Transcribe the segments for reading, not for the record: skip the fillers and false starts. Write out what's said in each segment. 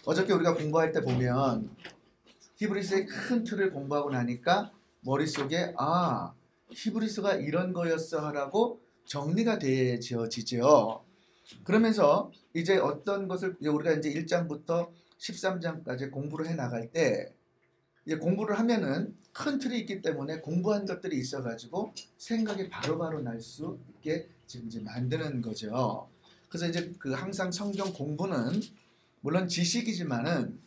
어저께 우리가 공부할 때 보면 히브리서의 큰 틀을 공부하고 나니까 머릿속에 히브리서가 이런 거였어라고 정리가 되어지죠. 그러면서 이제 어떤 것을 우리가 이제 1장부터 13장까지 공부를 해 나갈 때 이제 공부를 하면은 큰 틀이 있기 때문에 공부한 것들이 있어가지고 생각이 바로바로 날 수 있게 지금 이제 만드는 거죠. 그래서 이제 그 항상 성경 공부는 물론 지식이지만은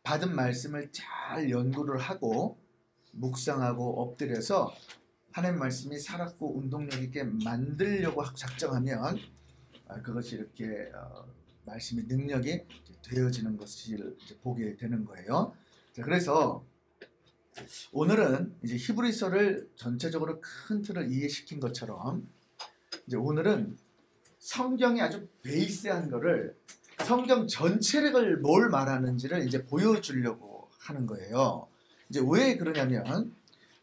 받은 말씀을 잘 연구를 하고 묵상하고 엎드려서 하나님 말씀이 살았고 운동력 있게 만들려고 작정하면 그것이 이렇게 말씀의 능력이 되어지는 것을 이제 보게 되는 거예요. 자, 그래서 오늘은 이제 히브리서를 전체적으로 큰 틀을 이해시킨 것처럼 이제 오늘은 성경이 아주 베이스한 거를 성경 전체를 뭘 말하는지를 이제 보여주려고 하는 거예요. 이제 왜 그러냐면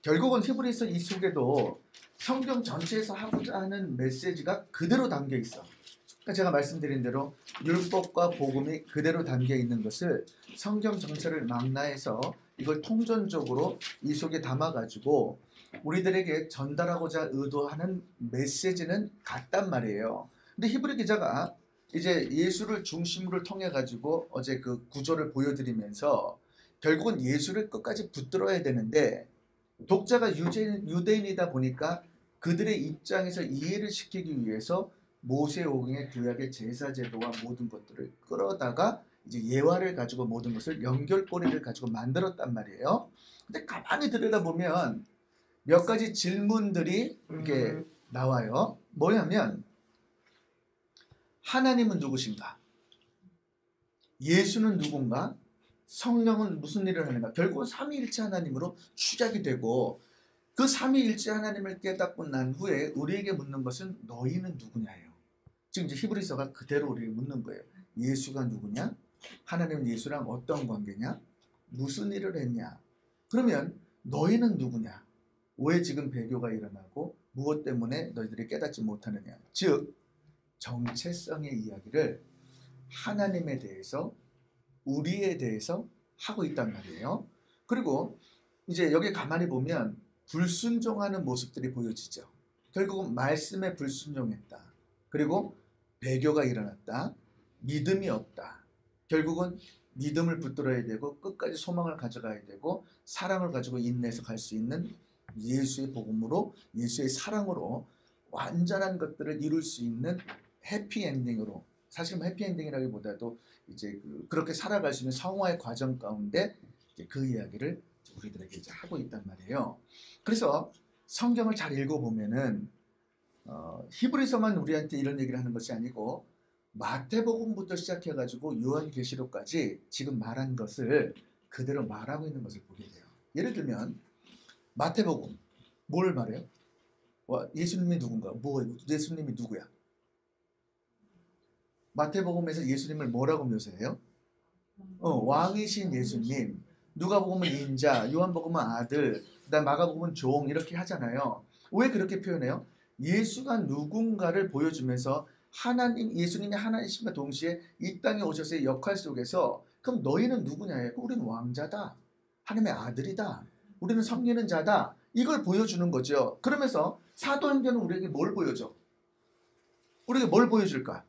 결국은 히브리서 이 속에도 성경 전체에서 하고자 하는 메시지가 그대로 담겨 있어. 그러니까 제가 말씀드린 대로 율법과 복음이 그대로 담겨 있는 것을 성경 전체를 망라해서 이걸 통전적으로 이 속에 담아가지고 우리들에게 전달하고자 의도하는 메시지는 같단 말이에요. 근데 히브리 기자가 이제 예수를 중심으로 통해 가지고 어제 그 구조를 보여드리면서 결국은 예수를 끝까지 붙들어야 되는데 독자가 유대인이다 보니까 그들의 입장에서 이해를 시키기 위해서 모세오경의 구약의 제사제도와 모든 것들을 끌어다가 이제 예화를 가지고 모든 것을 연결고리를 가지고 만들었단 말이에요. 근데 가만히 들여다보면 몇 가지 질문들이 이렇게 나와요. 뭐냐면 하나님은 누구신가? 예수는 누군가? 성령은 무슨 일을 하는가? 결국은 삼위일체 하나님으로 추적이 되고 그 삼위일체 하나님을 깨닫고 난 후에 우리에게 묻는 것은 너희는 누구냐예요. 지금 이제 히브리서가 그대로 우리에게 묻는 거예요. 예수가 누구냐? 하나님은 예수랑 어떤 관계냐? 무슨 일을 했냐? 그러면 너희는 누구냐? 왜 지금 배교가 일어나고 무엇 때문에 너희들이 깨닫지 못하느냐? 즉 정체성의 이야기를 하나님에 대해서 우리에 대해서 하고 있단 말이에요. 그리고 이제 여기 가만히 보면 불순종하는 모습들이 보여지죠. 결국은 말씀에 불순종했다. 그리고 배교가 일어났다. 믿음이 없다. 결국은 믿음을 붙들어야 되고 끝까지 소망을 가져가야 되고 사랑을 가지고 인내해서 갈 수 있는 예수의 복음으로 예수의 사랑으로 완전한 것들을 이룰 수 있는 해피엔딩으로 사실 해피엔딩이라기보다도 이제 그렇게 살아갈 수 있는 성화의 과정 가운데 이제 그 이야기를 우리들에게 이제 하고 있단 말이에요. 그래서 성경을 잘 읽어보면은 히브리서만 우리한테 이런 얘기를 하는 것이 아니고 마태복음부터 시작해가지고 요한계시록까지 지금 말한 것을 그대로 말하고 있는 것을 보게 돼요. 예를 들면 마태복음 뭘 말해요? 예수님이 누군가? 예수님이 누구야? 마태복음에서 예수님을 뭐라고 묘사해요? 왕이신 예수님. 누가복음은 인자, 요한복음은 아들, 그다음 마가복음은 종 이렇게 하잖아요. 왜 그렇게 표현해요? 예수가 누군가를 보여주면서 예수님이 하나님과 동시에 이 땅에 오셔서의 역할 속에서 그럼 너희는 누구냐? 우리는 왕자다. 하나님의 아들이다. 우리는 섬기는 자다. 이걸 보여주는 거죠. 그러면서 사도행전은 우리에게 뭘 보여줘? 우리에게 뭘 보여줄까?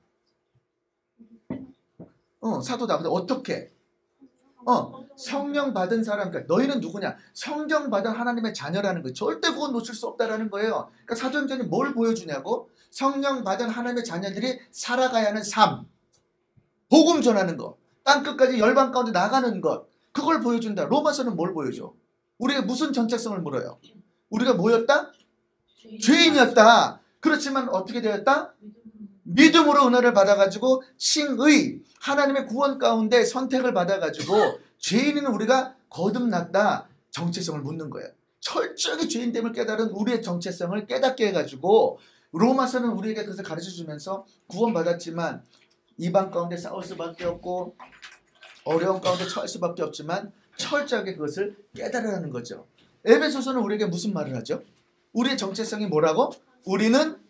사도다. 어떻게? 성령 받은 사람, 그러니까 너희는 누구냐? 성령 받은 하나님의 자녀라는 거예요. 절대 그건 놓칠 수 없다라는 거예요. 그러니까 사도행전이 뭘 보여주냐고? 성령 받은 하나님의 자녀들이 살아가야 하는 삶, 복음 전하는 것, 땅 끝까지 열방 가운데 나가는 것, 그걸 보여준다. 로마서는 뭘 보여줘? 우리가 무슨 정체성을 물어요? 우리가 뭐였다? 죄인이었다. 그렇지만 어떻게 되었다? 믿음으로 은혜를 받아가지고 칭의, 하나님의 구원 가운데 선택을 받아가지고 죄인인 우리가 거듭났다. 정체성을 묻는 거예요. 철저하게 죄인됨을 깨달은 우리의 정체성을 깨닫게 해가지고 로마서는 우리에게 그것을 가르쳐주면서 구원받았지만 이방 가운데 싸울 수밖에 없고 어려운 가운데 처할 수밖에 없지만 철저하게 그것을 깨달으라는 거죠. 에베소서는 우리에게 무슨 말을 하죠? 우리의 정체성이 뭐라고? 우리는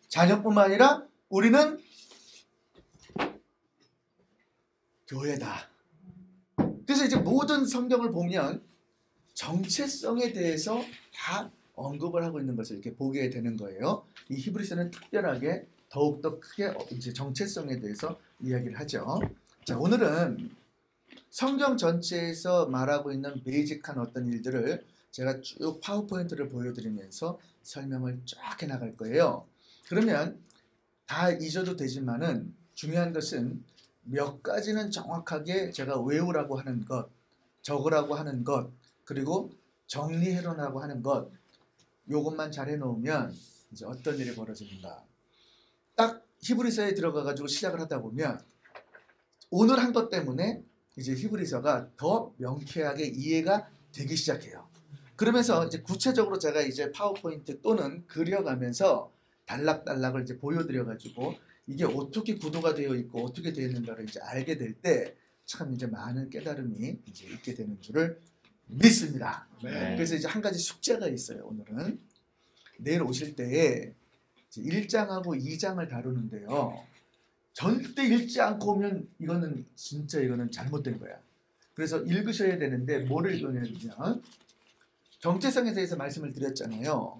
자녀뿐만 아니라 우리는 교회다. 그래서 이제 모든 성경을 보면 정체성에 대해서 다 언급을 하고 있는 것을 이렇게 보게 되는 거예요. 이 히브리서는 특별하게 더욱더 크게 이제 정체성에 대해서 이야기를 하죠. 자, 오늘은 성경 전체에서 말하고 있는 베이직한 어떤 일들을 제가 쭉 파워포인트를 보여드리면서 설명을 쫙 해나갈 거예요. 그러면 다 잊어도 되지만은 중요한 것은 몇 가지는 정확하게 제가 외우라고 하는 것, 적으라고 하는 것, 그리고 정리해놓으라고 하는 것, 요것만 잘 해놓으면 이제 어떤 일이 벌어집니다. 딱 히브리서에 들어가가지고 시작을 하다 보면 오늘 한 것 때문에 이제 히브리서가 더 명쾌하게 이해가 되기 시작해요. 그러면서 이제 구체적으로 제가 이제 파워포인트 또는 그려가면서 단락단락을 이제 보여드려가지고 이게 어떻게 구도가 되어 있고 어떻게 되어 있는가를 이제 알게 될 때 참 이제 많은 깨달음이 이제 있게 되는 줄을 믿습니다. 네. 그래서 이제 한 가지 숙제가 있어요. 오늘은 내일 오실 때에 1장하고 2장을 다루는데요. 절대 읽지 않고 오면 이거는 진짜 이거는 잘못된 거야. 그래서 읽으셔야 되는데 뭐를 읽으냐면 정체성에 대해서 말씀을 드렸잖아요.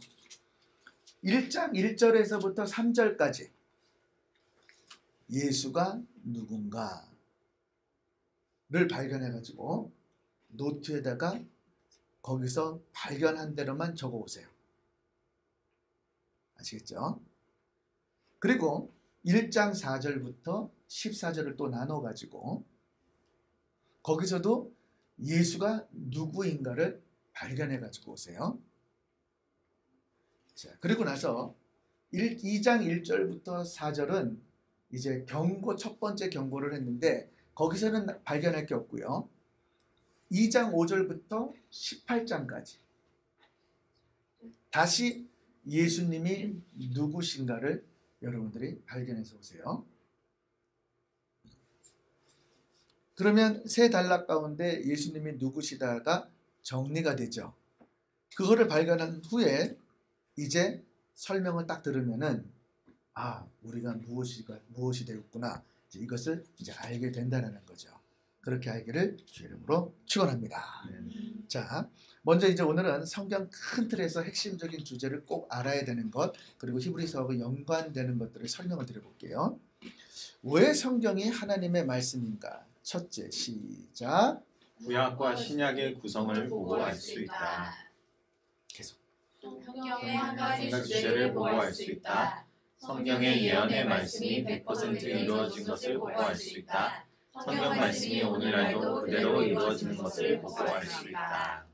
1장 1절에서부터 3절까지 예수가 누군가를 발견해가지고 노트에다가 거기서 발견한 대로만 적어오세요. 아시겠죠? 그리고 1장 4절부터 14절을 또 나눠가지고 거기서도 예수가 누구인가를 발견해가지고 오세요. 자, 그리고 나서 2장 1절부터 4절은 이제 경고, 첫 번째 경고를 했는데 거기서는 발견할 게 없고요. 2장 5절부터 18장까지 다시 예수님이 누구신가를 여러분들이 발견해서 오세요. 그러면 세 단락 가운데 예수님이 누구시다가 정리가 되죠. 그거를 발견한 후에 이제 설명을 딱 들으면은 우리가 무엇이 되었구나. 이것을 이제 알게 된다는 거죠. 그렇게 알기를 주 이름으로 축원합니다. 자, 먼저 이제 오늘은 성경 큰 틀에서 핵심적인 주제를 꼭 알아야 되는 것, 그리고 히브리서하고 연관되는 것들을 설명을 드려볼게요. 왜 성경이 하나님의 말씀인가? 첫째, 시작. 구약과 신약의 구성을 보고 알 수 있다. 계속. 성경의 한 가지 주제를 보고 알 수 있다. 성경의 예언의 말씀이 100% 이루어진 것을 보고 알 수 있다. 성경 말씀이 오늘날도 그대로 이루어지는 것을 보고 알 수 있다.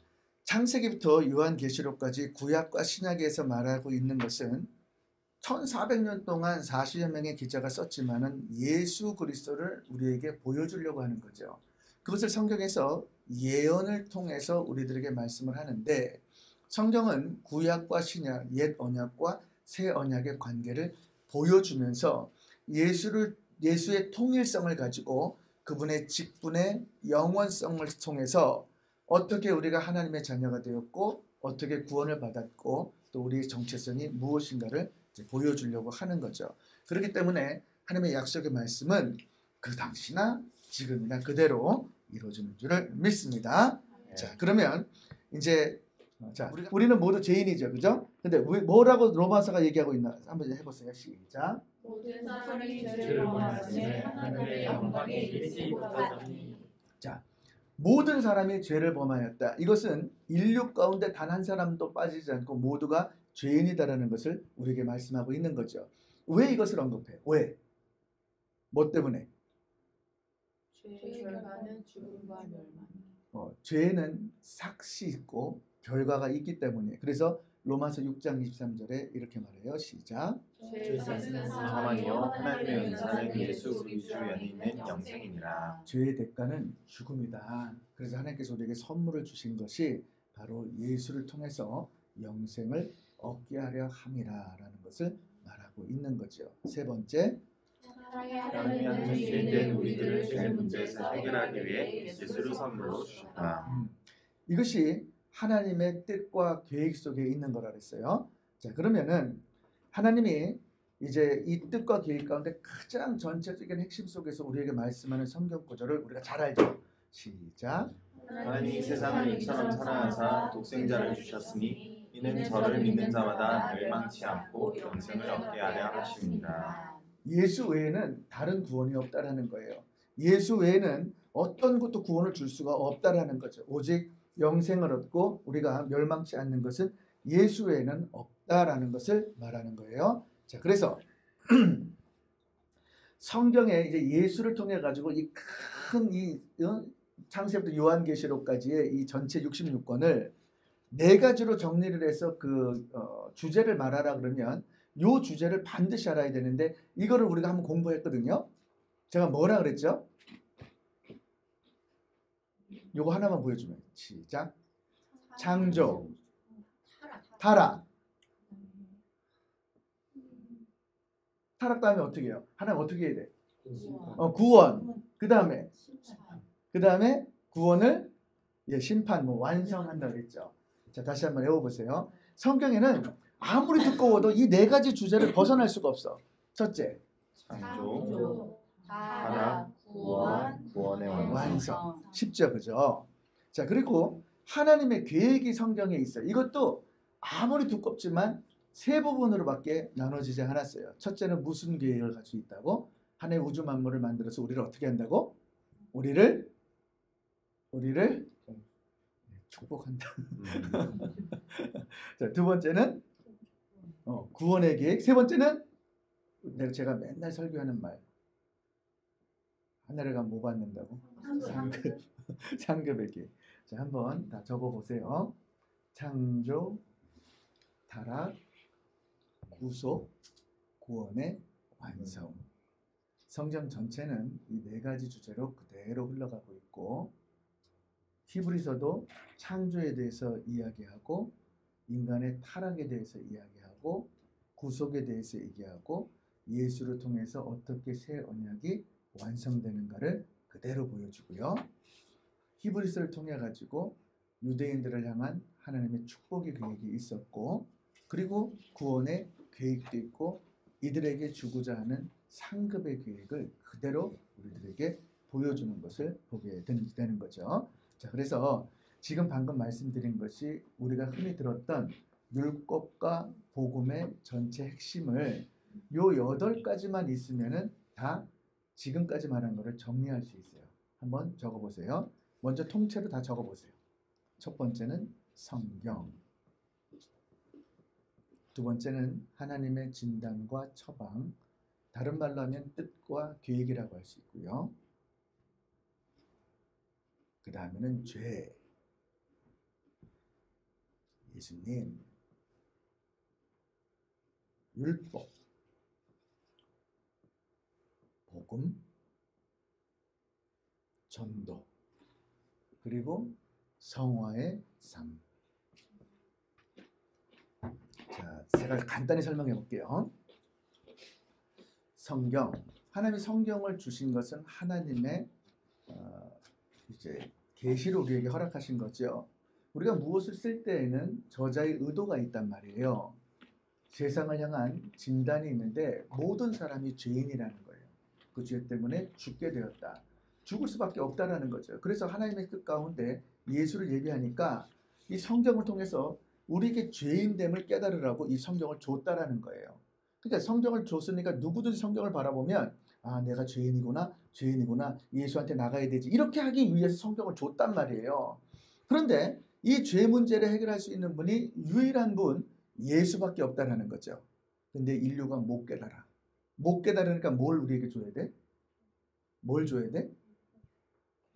창세기부터 요한계시록까지 구약과 신약에서 말하고 있는 것은 1400년 동안 40여 명의 기자가 썼지만은 예수 그리스도를 우리에게 보여주려고 하는 거죠. 그것을 성경에서 예언을 통해서 우리들에게 말씀을 하는데 성경은 구약과 신약, 옛 언약과 새 언약의 관계를 보여주면서 예수의 통일성을 가지고 그분의 직분의 영원성을 통해서 어떻게 우리가 하나님의 자녀가 되었고 어떻게 구원을 받았고 또 우리의 정체성이 무엇인가를 이제 보여주려고 하는 거죠. 그렇기 때문에 하나님의 약속의 말씀은 그 당시나 지금이나 그대로 이루어지는 줄을 믿습니다. 자, 그러면 이제 우리는 모두 죄인이죠, 그죠? 근데 뭐라고 로마서가 얘기하고 있나 한번 해보세요. 시작. 모든 사람이 죄를 범하였으며 하나님의 영광에 이르지 못하더니. 자, 모든 사람이 죄를 범하였다. 이것은 인류 가운데 단 한 사람도 빠지지 않고 모두가 죄인이다라는 것을 우리에게 말씀하고 있는 거죠. 왜 이것을 언급해요? 왜? 뭐 때문에? 죄의 결과는 죽음과 멸망. 죄는 삭시 있고 결과가 있기 때문에. 그래서 로마서 6장 23절에 이렇게 말해요. 시작. 죄는 사망이요 하나님의 은사는 예수 그리스도 안에 있는 영생이니라. 죄의 대가는 죽음이다. 그래서 하나님께서 우리에게 선물을 주신 것이 바로 예수를 통해서 영생을 얻게 하려 함이라라는 것을 말하고 있는 거죠. 세 번째, 하나님이 한 죄인된 우리들을 죄 문제에서 해결하기 위해 예수를 선물로 주셨다. 이것이 하나님의 뜻과 계획 속에 있는 거라 그랬어요. 자, 그러면은 하나님이 이제 이 뜻과 계획 가운데 가장 전체적인 핵심 속에서 우리에게 말씀하는 성경 구절을 우리가 잘 알죠. 시작. 하나님이 세상을 이처럼 사랑하사 독생자를 주셨으니 이는 저를 믿는 자마다 멸망치 않고 영생을 얻게 하려 하십니다. 예수 외에는 다른 구원이 없다라는 거예요. 예수 외에는 어떤 것도 구원을 줄 수가 없다라는 거죠. 오직 영생을 얻고 우리가 멸망치 않는 것은 예수 외에는 없다라는 것을 말하는 거예요. 자, 그래서 성경에 이제 예수를 통해 가지고 이 큰 창세부터 요한계시록까지의 이 전체 66권을 네 가지로 정리를 해서 그 주제를 말하라 그러면 요 주제를 반드시 알아야 되는데 이거를 우리가 한번 공부했거든요. 제가 뭐라 그랬죠? 요거 하나만 보여주면 시작. 창조, 타락. 타락 다음에 어떻게 해요? 하나님 어떻게 해야 돼? 구원. 그 다음에 구원을 심판, 완성한다 그랬죠. 자, 다시 한번 외워보세요. 성경에는 아무리 두꺼워도 이 네 가지 주제를 벗어날 수가 없어. 첫째, 창조, 타락, 구원, 구원의 완성. 쉽죠, 그죠? 자, 그리고 하나님의 계획이 성경에 있어요. 이것도 아무리 두껍지만 세 부분으로밖에 나눠지지 않았어요. 첫째는 무슨 계획을 가지고 있다고? 하나님의 우주 만물을 만들어서 우리를 어떻게 한다고? 우리를 축복한다. 자, 두 번째는 구원의 계획. 세 번째는 제가 맨날 설교하는 말. 하늘에 가면 뭐 받는다고? 상급의 계획. 자, 한번 다 적어보세요. 창조, 타락, 구속, 구원의 완성. 성경 전체는 이 네 가지 주제로 그대로 흘러가고 있고 히브리서도 창조에 대해서 이야기하고 인간의 타락에 대해서 이야기하고 구속에 대해서 얘기하고 예수를 통해서 어떻게 새 언약이 완성되는가를 그대로 보여주고요. 히브리서를 통해 가지고 유대인들을 향한 하나님의 축복의 계획이 있었고 그리고 구원의 계획도 있고 이들에게 주고자 하는 상급의 계획을 그대로 우리들에게 보여주는 것을 보게 되는 거죠. 자, 그래서 지금 방금 말씀드린 것이 우리가 흔히 들었던 율법과 복음의 전체 핵심을 요 8가지만 있으면은 다 지금까지 말한 것을 정리할 수 있어요. 한번 적어보세요. 먼저 통째로 다 적어보세요. 첫 번째는 성경. 두 번째는 하나님의 진단과 처방. 다른 말로 하면 뜻과 계획이라고 할 수 있고요. 그 다음에는 죄. 예수님. 율법. 복음. 전도. 그리고 성화의 삶. 자, 제가 간단히 설명해 볼게요. 성경. 하나님이 성경을 주신 것은 하나님의 이제 계시로 우리에게 허락하신 거죠. 우리가 무엇을 쓸 때에는 저자의 의도가 있단 말이에요. 세상을 향한 진단이 있는데 모든 사람이 죄인이라는 거예요. 그 죄 때문에 죽게 되었다. 죽을 수밖에 없다라는 거죠. 그래서 하나님의 뜻 가운데 예수를 예비하니까 이 성경을 통해서 우리에게 죄인됨을 깨달으라고 이 성경을 줬다라는 거예요. 그러니까 성경을 줬으니까 누구든지 성경을 바라보면 아, 내가 죄인이구나, 예수한테 나가야 되지. 이렇게 하기 위해서 성경을 줬단 말이에요. 그런데 이 죄 문제를 해결할 수 있는 분이 유일한 분, 예수밖에 없다라는 거죠. 근데 인류가 못 깨달아. 못 깨달으니까 뭘 우리에게 줘야 돼? 뭘 줘야 돼?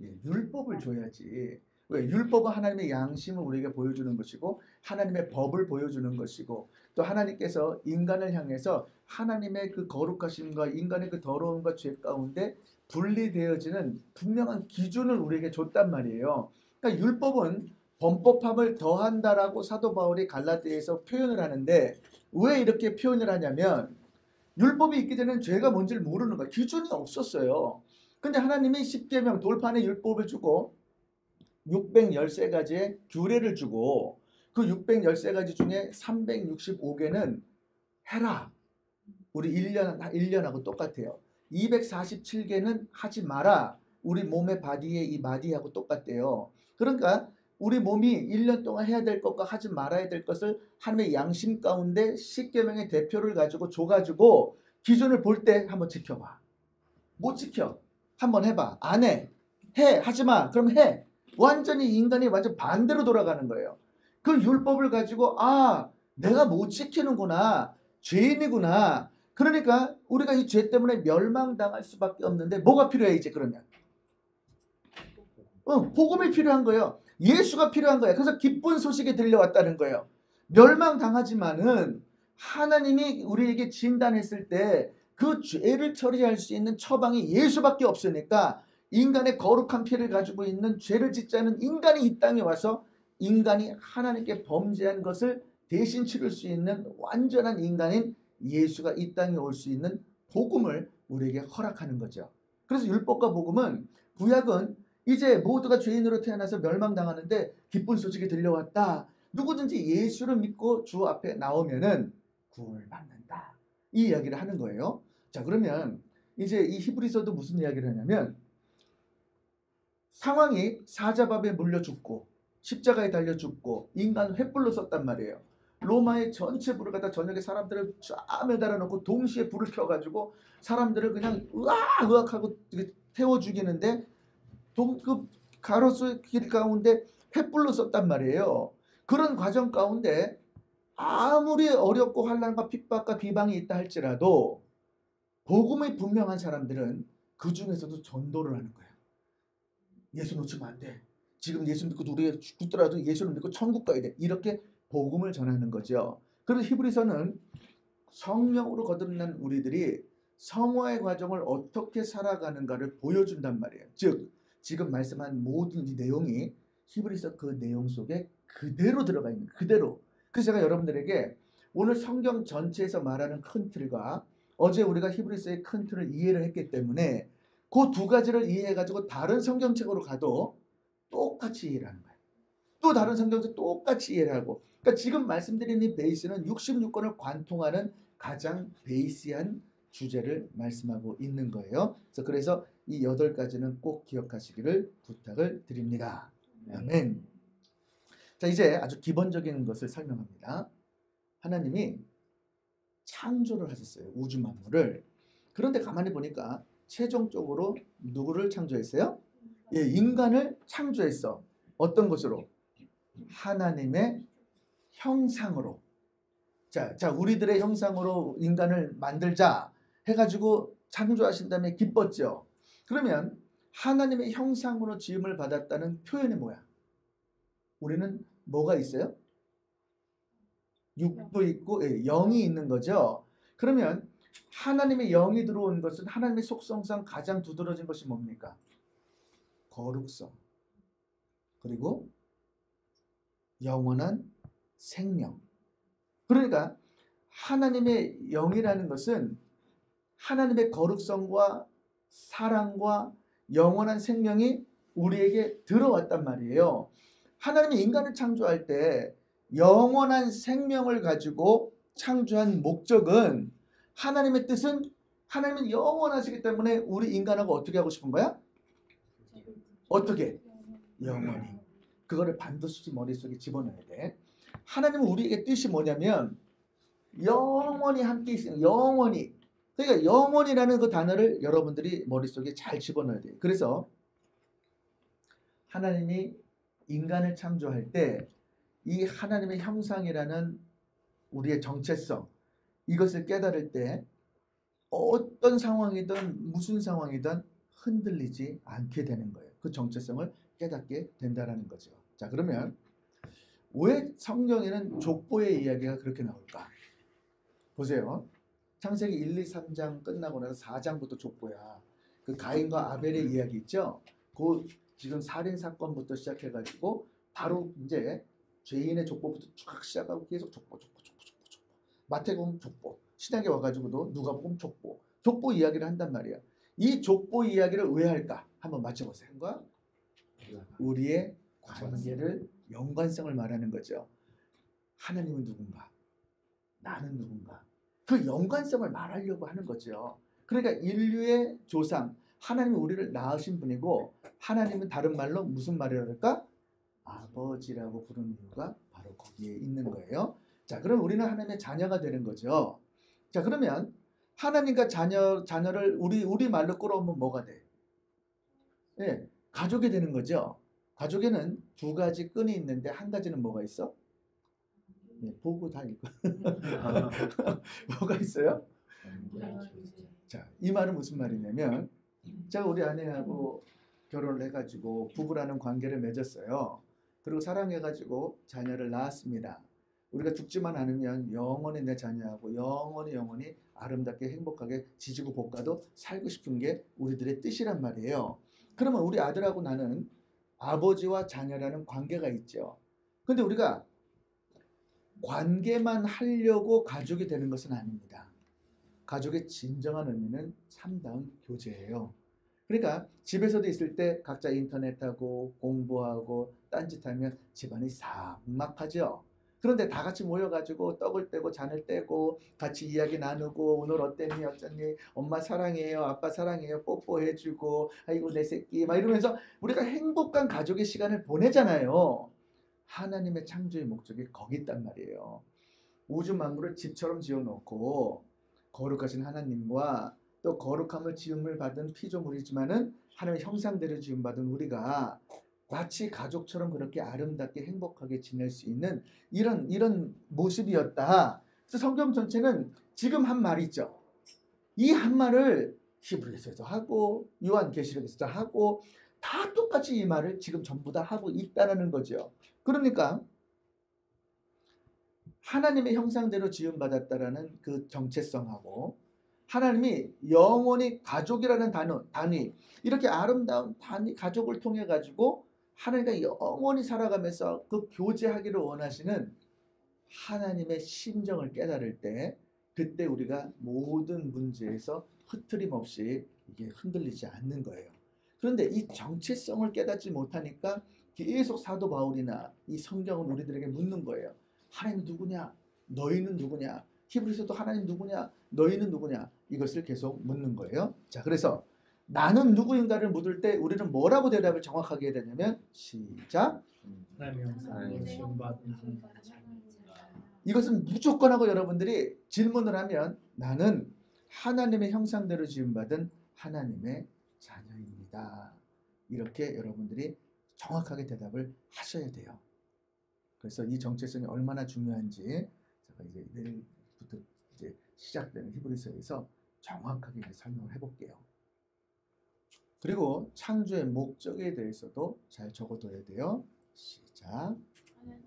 율법을 줘야지. 왜? 율법은 하나님의 양심을 우리에게 보여주는 것이고 하나님의 법을 보여주는 것이고 또 하나님께서 인간을 향해서 하나님의 그 거룩하심과 인간의 그 더러움과 죄 가운데 분리되어지는 분명한 기준을 우리에게 줬단 말이에요. 그러니까 율법은 범법함을 더한다라고 사도 바울이 갈라디아에서 표현을 하는데 왜 이렇게 표현을 하냐면 율법이 있기 전에는 죄가 뭔지를 모르는 거야. 기준이 없었어요. 근데 하나님이 10계명 돌판에 율법을 주고 613가지의 규례를 주고 그 613가지 중에 365개는 해라. 우리 1년하고 똑같아요. 247개는 하지 마라. 우리 몸의 바디의 이 마디하고 똑같대요. 그러니까 우리 몸이 1년 동안 해야 될 것과 하지 말아야 될 것을 하나님의 양심 가운데 10계명의 대표를 가지고 줘가지고 기준을 볼 때 한번 지켜봐. 못 지켜. 한번 해봐. 안 해. 해. 하지 마. 그럼 해. 완전히 인간이 완전 반대로 돌아가는 거예요. 그 율법을 가지고 내가 못 지키는구나. 죄인이구나. 그러니까 우리가 이 죄 때문에 멸망당할 수밖에 없는데 뭐가 필요해 이제 그러면? 복음이 필요한 거예요. 예수가 필요한 거예요. 그래서 기쁜 소식이 들려왔다는 거예요. 멸망당하지만은 하나님이 우리에게 진단했을 때 그 죄를 처리할 수 있는 처방이 예수밖에 없으니까 인간의 거룩한 피를 가지고 있는 죄를 짓지 않은 인간이 이 땅에 와서 인간이 하나님께 범죄한 것을 대신 치를 수 있는 완전한 인간인 예수가 이 땅에 올 수 있는 복음을 우리에게 허락하는 거죠. 그래서 율법과 복음은 구약은 이제 모두가 죄인으로 태어나서 멸망당하는데 기쁜 소식이 들려왔다. 누구든지 예수를 믿고 주 앞에 나오면은 구원을 받는다. 이 이야기를 하는 거예요. 자, 그러면 이제 이 히브리서도 무슨 이야기를 하냐면 상황이 사자밥에 물려 죽고 십자가에 달려 죽고 인간 횃불로 썼단 말이에요. 로마의 전체 불을 갖다 저녁에 사람들을 쫙 매달아 놓고 동시에 불을 켜가지고 사람들을 그냥 으악하고 태워 죽이는데 그 가로수 길 가운데 횃불로 썼단 말이에요. 그런 과정 가운데 아무리 어렵고 환난과 핍박과 비방이 있다 할지라도 복음이 분명한 사람들은 그 중에서도 전도를 하는 거예요. 예수 놓치면 안 돼. 지금 예수 믿고 우리가 죽더라도 예수를 믿고 천국 가야 돼. 이렇게 복음을 전하는 거죠. 그래서 히브리서는 성령으로 거듭난 우리들이 성화의 과정을 어떻게 살아가는가를 보여준단 말이에요. 즉 지금 말씀한 모든 이 내용이 히브리서 그 내용 속에 그대로 들어가 있는 그대로. 그래서 제가 여러분들에게 오늘 성경 전체에서 말하는 큰 틀과 어제 우리가 히브리서의 큰 틀을 이해를 했기 때문에 그 두 가지를 이해해가지고 다른 성경책으로 가도 똑같이 이해를 하는 거예요. 또 다른 성경책 똑같이 이해를 하고. 그러니까 지금 말씀드린 이 베이스는 66권을 관통하는 가장 베이시한 주제를 말씀하고 있는 거예요. 그래서 이 8가지는 꼭 기억하시기를 부탁을 드립니다. 아멘. 자, 이제 아주 기본적인 것을 설명합니다. 하나님이 창조를 하셨어요. 우주 만물을. 그런데 가만히 보니까 최종적으로 누구를 창조했어요? 예, 인간을 창조했어. 어떤 것으로? 하나님의 형상으로. 자, 우리들의 형상으로 인간을 만들자 해가지고 창조하신 다음에 기뻤죠. 그러면 하나님의 형상으로 지음을 받았다는 표현이 뭐야? 우리는 뭐가 있어요? 육도 있고 영이 있는 거죠. 그러면 하나님의 영이 들어온 것은 하나님의 속성상 가장 두드러진 것이 뭡니까? 거룩성. 그리고 영원한 생명. 그러니까 하나님의 영이라는 것은 하나님의 거룩성과 사랑과 영원한 생명이 우리에게 들어왔단 말이에요. 하나님이 인간을 창조할 때 영원한 생명을 가지고 창조한 목적은 하나님의 뜻은 하나님은 영원하시기 때문에 우리 인간하고 어떻게 하고 싶은 거야? 어떻게? 영원히. 그거를 반드시 머릿속에 집어넣어야 돼. 하나님은 우리에게 뜻이 뭐냐면 영원히 함께 있어요. 영원히. 그러니까 영원이라는 그 단어를 여러분들이 머릿속에 잘 집어넣어야 돼요. 그래서 하나님이 인간을 창조할 때 이 하나님의 형상이라는 우리의 정체성, 이것을 깨달을 때 어떤 상황이든 무슨 상황이든 흔들리지 않게 되는 거예요. 그 정체성을 깨닫게 된다는 거죠. 자, 그러면 왜 성경에는 족보의 이야기가 그렇게 나올까? 보세요. 창세기 1, 2, 3장 끝나고 나서 4장부터 족보야. 그 가인과 아벨의 이야기 있죠? 그 지금 살인 사건부터 시작해가지고 바로 이제 죄인의 족보부터 쫙 시작하고 계속 족보. 마태복음 족보. 신약에 와가지고도 누가복음 족보 이야기를 한단 말이야. 이 족보 이야기를 왜 할까? 한번 맞춰보세요. 우리의 관계를 연관성을 말하는 거죠. 하나님은 누군가? 나는 누군가? 그 연관성을 말하려고 하는 거죠. 그러니까 인류의 조상, 하나님이 우리를 낳으신 분이고 하나님은 다른 말로 무슨 말이라고 할까? 아버지라고 부르는 이유가 바로 거기에 있는 거예요. 자, 그럼 우리는 하나님의 자녀가 되는 거죠. 자, 그러면 하나님과 자녀를 우리 말로 끌어오면 뭐가 돼? 예, 가족이 되는 거죠. 가족에는 두 가지 끈이 있는데 한 가지는 뭐가 있어? 예, 보고 다 읽어. 뭐가 있어요? 자, 이 말은 무슨 말이냐면 제가 우리 아내하고 결혼을 해가지고 부부라는 관계를 맺었어요. 그리고 사랑해가지고 자녀를 낳았습니다. 우리가 죽지만 않으면 영원히 내 자녀하고 영원히 아름답게 행복하게 지지고 볶아도 살고 싶은 게 우리들의 뜻이란 말이에요. 그러면 우리 아들하고 나는 아버지와 자녀라는 관계가 있죠. 근데 우리가 관계만 하려고 가족이 되는 것은 아닙니다. 가족의 진정한 의미는 참다운 교제예요. 그러니까 집에서도 있을 때 각자 인터넷하고 공부하고 딴짓하면 집안이 삭막하죠. 그런데 다 같이 모여가지고 떡을 떼고 잔을 떼고 같이 이야기 나누고 오늘 어땠니 어쩌니 엄마 사랑해요 아빠 사랑해요 뽀뽀해주고 아이고 내 새끼 막 이러면서 우리가 행복한 가족의 시간을 보내잖아요. 하나님의 창조의 목적이 거기 있단 말이에요. 우주 만물을 집처럼 지어놓고 거룩하신 하나님과 또 거룩함을 지음을 받은 피조물이지만은 하나님의 형상대로 지음받은 우리가 마치 가족처럼 그렇게 아름답게 행복하게 지낼 수 있는 이런 모습이었다. 그래서 성경 전체는 지금 한 말이 있죠. 이 한 말을 히브리서에서 하고 요한계시록에서도 하고 다 똑같이 이 말을 지금 전부 다 하고 있다는 거죠. 그러니까 하나님의 형상대로 지음받았다라는 그 정체성하고 하나님이 영원히 가족이라는 단위 이렇게 아름다운 단위 가족을 통해 가지고 하나님과 영원히 살아가면서 그 교제하기를 원하시는 하나님의 심정을 깨달을 때 그때 우리가 모든 문제에서 흐트림 없이 이게 흔들리지 않는 거예요. 그런데 이 정체성을 깨닫지 못하니까 계속 사도 바울이나 이 성경은 우리들에게 묻는 거예요. 하나님 누구냐? 너희는 누구냐? 히브리서도 하나님 누구냐? 너희는 누구냐? 이것을 계속 묻는 거예요. 자, 그래서 나는 누구인가를 묻을 때 우리는 뭐라고 대답을 정확하게 해야 되냐면 시작. 하나님의 형상으로 지음받은 이것은 무조건 하고 여러분들이 질문을 하면 나는 하나님의 형상대로 지음받은 하나님의 자녀입니다. 이렇게 여러분들이 정확하게 대답을 하셔야 돼요. 그래서 이 정체성이 얼마나 중요한지 제가 이제 내일부터 이제 시작되는 히브리서에서 정확하게 이제 설명을 해볼게요. 그리고 창조의 목적에 대해서도 잘 적어둬야 돼요. 시작.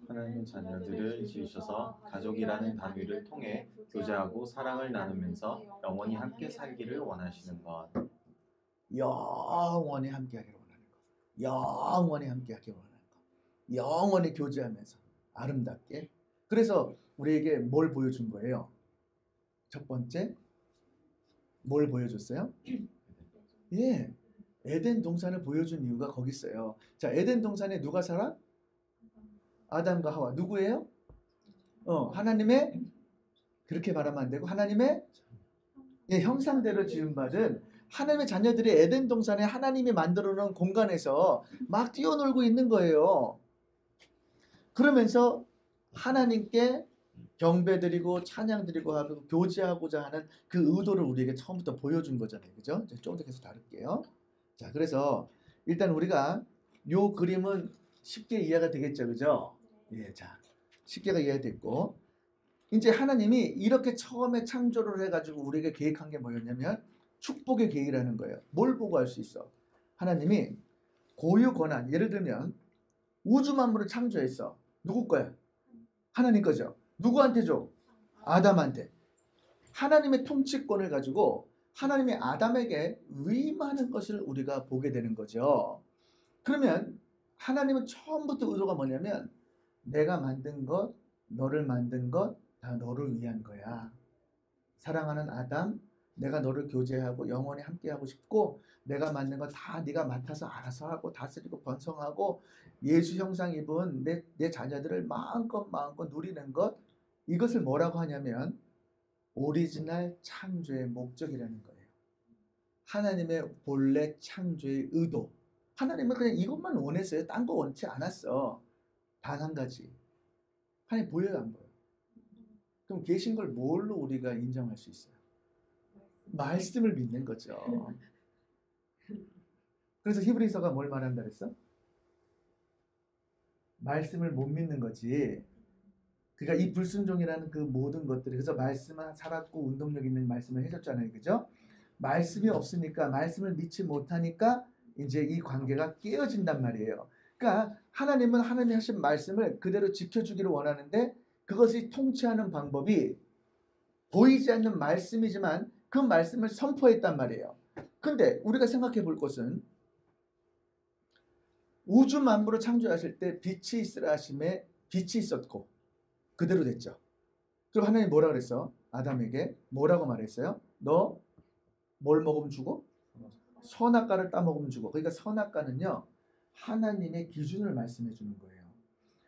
하나님은 자녀들을 지으셔서 가족이라는 단위를 통해 교제하고 사랑을 나누면서 영원히 함께 살기를 원하시는 것. 영원히 함께하기를 원하는 것. 영원히 함께하기를 원하는 것. 영원히 교제하면서 아름답게. 그래서 우리에게 뭘 보여준 거예요? 첫 번째 뭘 보여줬어요? 예, 에덴 동산을 보여준 이유가 거기 있어요. 자, 에덴 동산에 누가 살아? 아담과 하와. 누구예요? 하나님의, 그렇게 말하면 안 되고 하나님의 형상대로 지음받은 하나님의 자녀들이 에덴 동산에 하나님이 만들어 놓은 공간에서 막 뛰어놀고 있는 거예요. 그러면서 하나님께 경배드리고 찬양드리고 하고 교제하고자 하는 그 의도를 우리에게 처음부터 보여준 거잖아요. 그죠? 좀 더 계속 다룰게요. 자, 그래서 일단 우리가 요 그림은 쉽게 이해가 되겠죠. 그죠? 예, 자, 쉽게 이해가 됐고 이제 하나님이 이렇게 처음에 창조를 해가지고 우리에게 계획한 게 뭐였냐면 축복의 계획이라는 거예요. 뭘 보고 할 수 있어? 하나님이 고유 권한, 예를 들면 우주 만물을 창조했어. 누구 거야? 하나님 거죠. 누구한테 줘? 아담한테. 하나님의 통치권을 가지고 하나님이 아담에게 위임하는 것을 우리가 보게 되는 거죠. 그러면 하나님은 처음부터 의도가 뭐냐면 내가 만든 것, 너를 만든 것 다 너를 위한 거야. 사랑하는 아담, 내가 너를 교제하고 영원히 함께하고 싶고 내가 만든 거 다 네가 맡아서 알아서 하고 다스리고 번성하고 예수 형상 입은 내 자녀들을 마음껏 누리는 것, 이것을 뭐라고 하냐면 오리지널 창조의 목적이라는 거예요. 하나님의 본래 창조의 의도. 하나님은 그냥 이것만 원했어요. 딴 거 원치 않았어. 단 한 가지. 하나님 보여요, 안 보여요? 그럼 계신 걸 뭘로 우리가 인정할 수 있어요? 말씀을 믿는 거죠. 그래서 히브리서가 뭘 말한다 그랬어? 말씀을 못 믿는 거지. 그러니까 이 불순종이라는 그 모든 것들이, 그래서 말씀은 살았고 운동력 있는 말씀을 해줬잖아요. 그죠? 말씀이 없으니까, 말씀을 믿지 못하니까 이제 이 관계가 깨어진단 말이에요. 그러니까 하나님은 하나님이 하신 말씀을 그대로 지켜주기를 원하는데, 그것이 통치하는 방법이 보이지 않는 말씀이지만 그 말씀을 선포했단 말이에요. 근데 우리가 생각해 볼 것은, 우주 만물을 창조하실 때 빛이 있으라 하심에 빛이 있었고 그대로 됐죠. 그럼 하나님 뭐라 그랬어? 아담에게 뭐라고 말했어요? 너 뭘 먹으면 죽어? 선악과를 따먹으면 죽어. 그러니까 선악과는요, 하나님의 기준을 말씀해 주는 거예요.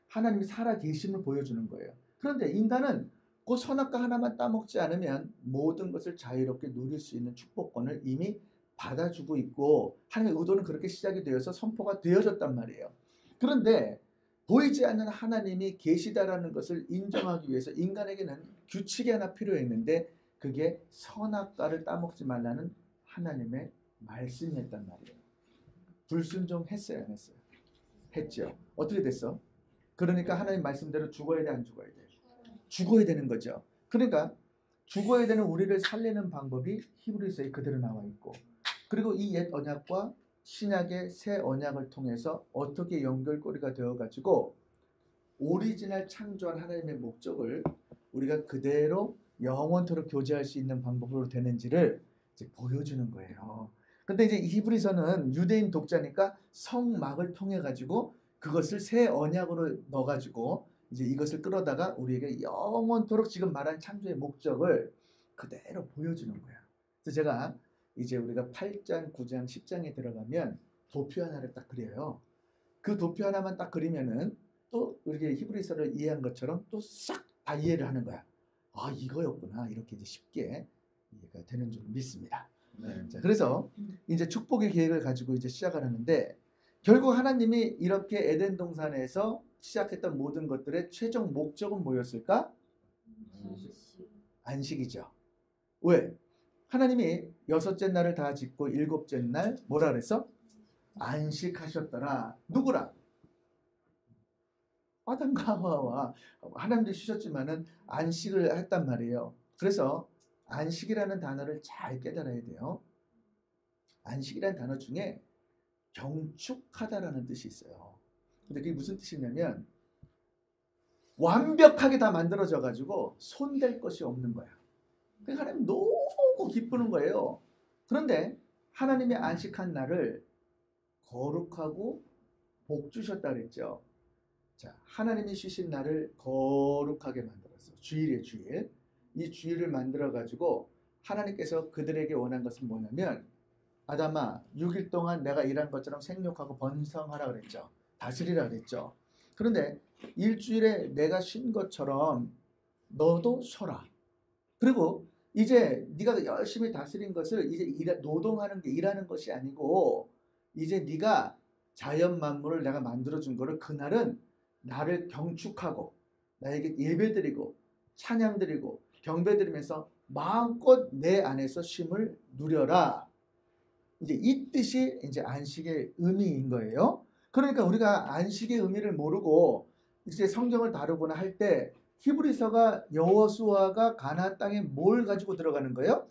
하나님이 살아계심을 보여주는 거예요. 그런데 인간은 그 선악과 하나만 따먹지 않으면 모든 것을 자유롭게 누릴 수 있는 축복권을 이미 받아주고 있고, 하나님의 의도는 그렇게 시작이 되어서 선포가 되어졌단 말이에요. 그런데 보이지 않는 하나님이 계시다라는 것을 인정하기 위해서 인간에게는 규칙이 하나 필요했는데, 그게 선악과를 따먹지 말라는 하나님의 말씀이었단 말이에요. 불순종했어요, 안 했어요? 했죠. 어떻게 됐어? 그러니까 하나님 말씀대로 죽어야 돼, 안 죽어야 돼? 죽어야 되는 거죠. 그러니까 죽어야 되는 우리를 살리는 방법이 히브리서에 그대로 나와 있고, 그리고 이 옛 언약과 신약의 새 언약을 통해서 어떻게 연결고리가 되어가지고 오리지널 창조한 하나님의 목적을 우리가 그대로 영원토록 교제할 수 있는 방법으로 되는지를 이제 보여주는 거예요. 근데 이제 히브리서는 유대인 독자니까 성막을 통해 가지고 그것을 새 언약으로 넣어 가지고 이제 이것을 끌어다가 우리에게 영원토록 지금 말한 창조의 목적을 그대로 보여주는 거야. 그래서 제가 이제 우리가 8장, 9장, 10장에 들어가면 도표 하나를 딱 그려요. 그 도표 하나만 딱 그리면은 또 우리가 히브리서를 이해한 것처럼 또 싹 다 이해를 하는 거야. 아, 이거였구나. 이렇게 이제 쉽게 이해가 되는 줄 믿습니다. 네. 자, 그래서 이제 축복의 계획을 가지고 이제 시작을 하는데, 결국 하나님이 이렇게 에덴 동산에서 시작했던 모든 것들의 최종 목적은 뭐였을까? 안식이죠. 왜? 하나님이 6째 날을 다 짓고 7째 날 뭐라 그랬어? 안식하셨더라. 누구라? 아담과 하와와 하나님도 쉬셨지만은 안식을 했단 말이에요. 그래서 안식이라는 단어를 잘 깨달아야 돼요. 안식이라는 단어 중에 경축하다라는 뜻이 있어요. 근데 그게 무슨 뜻이냐면 완벽하게 다 만들어져 가지고 손댈 것이 없는 거야. 그러니까 하나님 너무 기쁘는 거예요. 그런데 하나님이 안식한 날을 거룩하고 복 주셨다 그랬죠. 자, 하나님이 쉬신 날을 거룩하게 만들었어. 주일이에요, 주일. 이 주일을 만들어 가지고 하나님께서 그들에게 원한 것은 뭐냐면, 아담아 6일 동안 내가 일한 것처럼 생육하고 번성하라 그랬죠. 다스리라 그랬죠. 그런데 일주일에 내가 쉰 것처럼 너도 쉬어라. 그리고 이제 네가 열심히 다스린 것을 이제 노동하는 게 일하는 것이 아니고, 이제 네가 자연 만물을 내가 만들어준 거를 그날은 나를 경축하고 나에게 예배드리고 찬양드리고 경배드리면서 마음껏 내 안에서 쉼을 누려라. 이제 이 뜻이 이제 안식의 의미인 거예요. 그러니까 우리가 안식의 의미를 모르고 이제 성경을 다루거나 할 때 히브리서가 여호수아가 가나안 땅에 뭘 가지고 들어가는 거예요?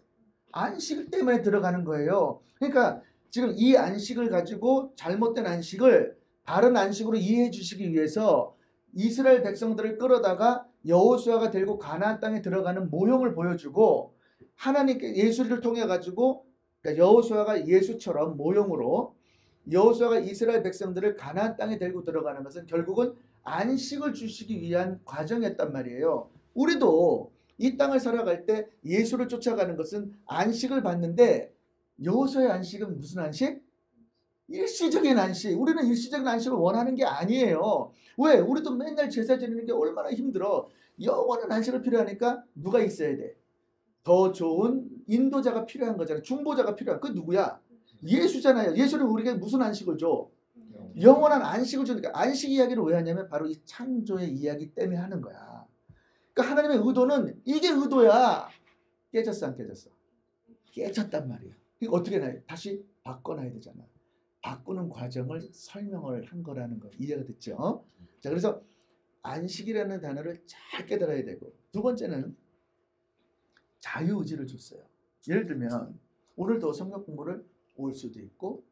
안식 때문에 들어가는 거예요. 그러니까 지금 이 안식을 가지고 잘못된 안식을 다른 안식으로 이해해 주시기 위해서 이스라엘 백성들을 끌어다가 여호수아가 데리고 가나안 땅에 들어가는 모형을 보여주고, 하나님께 예수를 통해 가지고, 그러니까 여호수아가 예수처럼 모형으로 여호수아가 이스라엘 백성들을 가나안 땅에 데리고 들어가는 것은 결국은 안식을 주시기 위한 과정이었단 말이에요. 우리도 이 땅을 살아갈 때 예수를 쫓아가는 것은 안식을 받는데, 여호수아의 안식은 무슨 안식? 일시적인 안식. 우리는 일시적인 안식을 원하는 게 아니에요. 왜? 우리도 맨날 제사 지내는 게 얼마나 힘들어. 영원한 안식을 필요하니까 누가 있어야 돼? 더 좋은 인도자가 필요한 거잖아요. 중보자가 필요한. 그 누구야? 예수잖아요. 예수는 우리에게 무슨 안식을 줘? 영원한 안식을 주니까. 안식 이야기를 왜 하냐면 바로 이 창조의 이야기 때문에 하는 거야. 그러니까 하나님의 의도는 이게 의도야. 깨졌어 안 깨졌어? 깨졌단 말이에요. 이거 어떻게 나요? 다시 바꿔놔야 되잖아. 바꾸는 과정을 설명을 한 거라는 거 이해가 됐죠? 자, 그래서 안식이라는 단어를 잘 깨달아야 되고, 두 번째는 자유의지를 줬어요. 예를 들면 오늘도 성경 공부를 올 수도 있고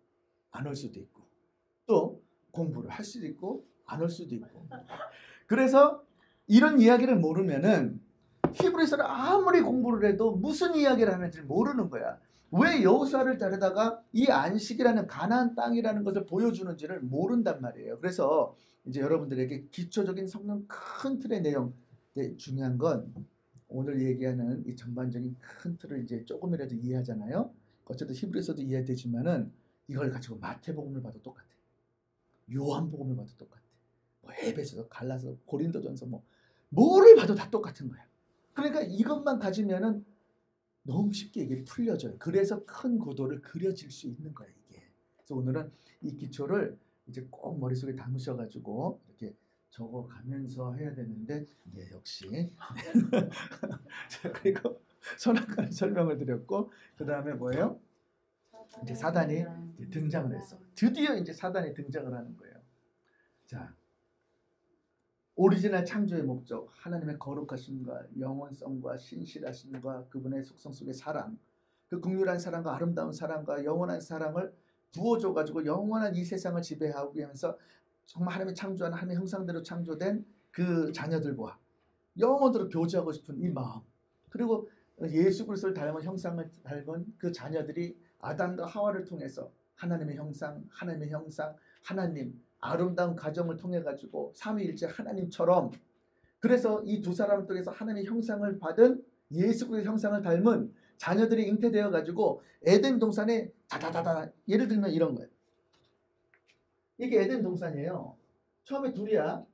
안 올 수도 있고, 또 공부를 할 수도 있고 안 올 수도 있고. 그래서 이런 이야기를 모르면은 히브리서를 아무리 공부를 해도 무슨 이야기를 하는지 모르는 거야. 왜 여호수아를 다루다가 이 안식이라는 가나안 땅이라는 것을 보여주는지를 모른단 말이에요. 그래서 이제 여러분들에게 기초적인 성경 큰 틀의 내용, 중요한 건 오늘 얘기하는 이 전반적인 큰 틀을 이제 조금이라도 이해하잖아요. 어쨌든 히브리서도 이해되지만은 이걸 가지고 마태복음을 봐도 똑같아. 요한복음을 봐도 똑같아. 뭐 에베소서, 갈라서, 고린도전서 뭐를 봐도 다 똑같은 거야. 그러니까 이것만 가지면은 너무 쉽게 이게 풀려져요. 그래서 큰 구도를 그려질 수 있는 거야 이게. 그래서 오늘은 이 기초를 이제 꼭 머릿속에 담으셔가지고 이렇게 적어가면서 해야 되는데, 역시 자, 그리고 선악과는 설명을 드렸고, 그 다음에 뭐예요? 이제 사단이 이제 등장을 했어. 드디어 이제 사단이 등장을 하는 거예요. 자, 오리지널 창조의 목적, 하나님의 거룩하심과 영원성과 신실하심과 그분의 속성 속의 사랑, 그 긍휼한 사랑과 아름다운 사랑과 영원한 사랑을 부어줘가지고 영원한 이 세상을 지배하고 하면서 정말 하나님의 창조한 하나님의 형상대로 창조된 그 자녀들과 영원토록 교제하고 싶은 이 마음, 그리고 예수 그리스도를 닮은 형상을 닮은 그 자녀들이 아담과 하와를 통해서 하나님의 형상, 하나님 아름다운 가정을 통해 가지고 삼위일체 하나님처럼, 그래서 이 두 사람을 통해서 하나님의 형상을 받은 예수 그리스도의 형상을 닮은 자녀들이 잉태되어 가지고 에덴 동산에 다다다다, 예를 들면 이런 거예요. 이게 에덴 동산이에요. 처음에 둘이야.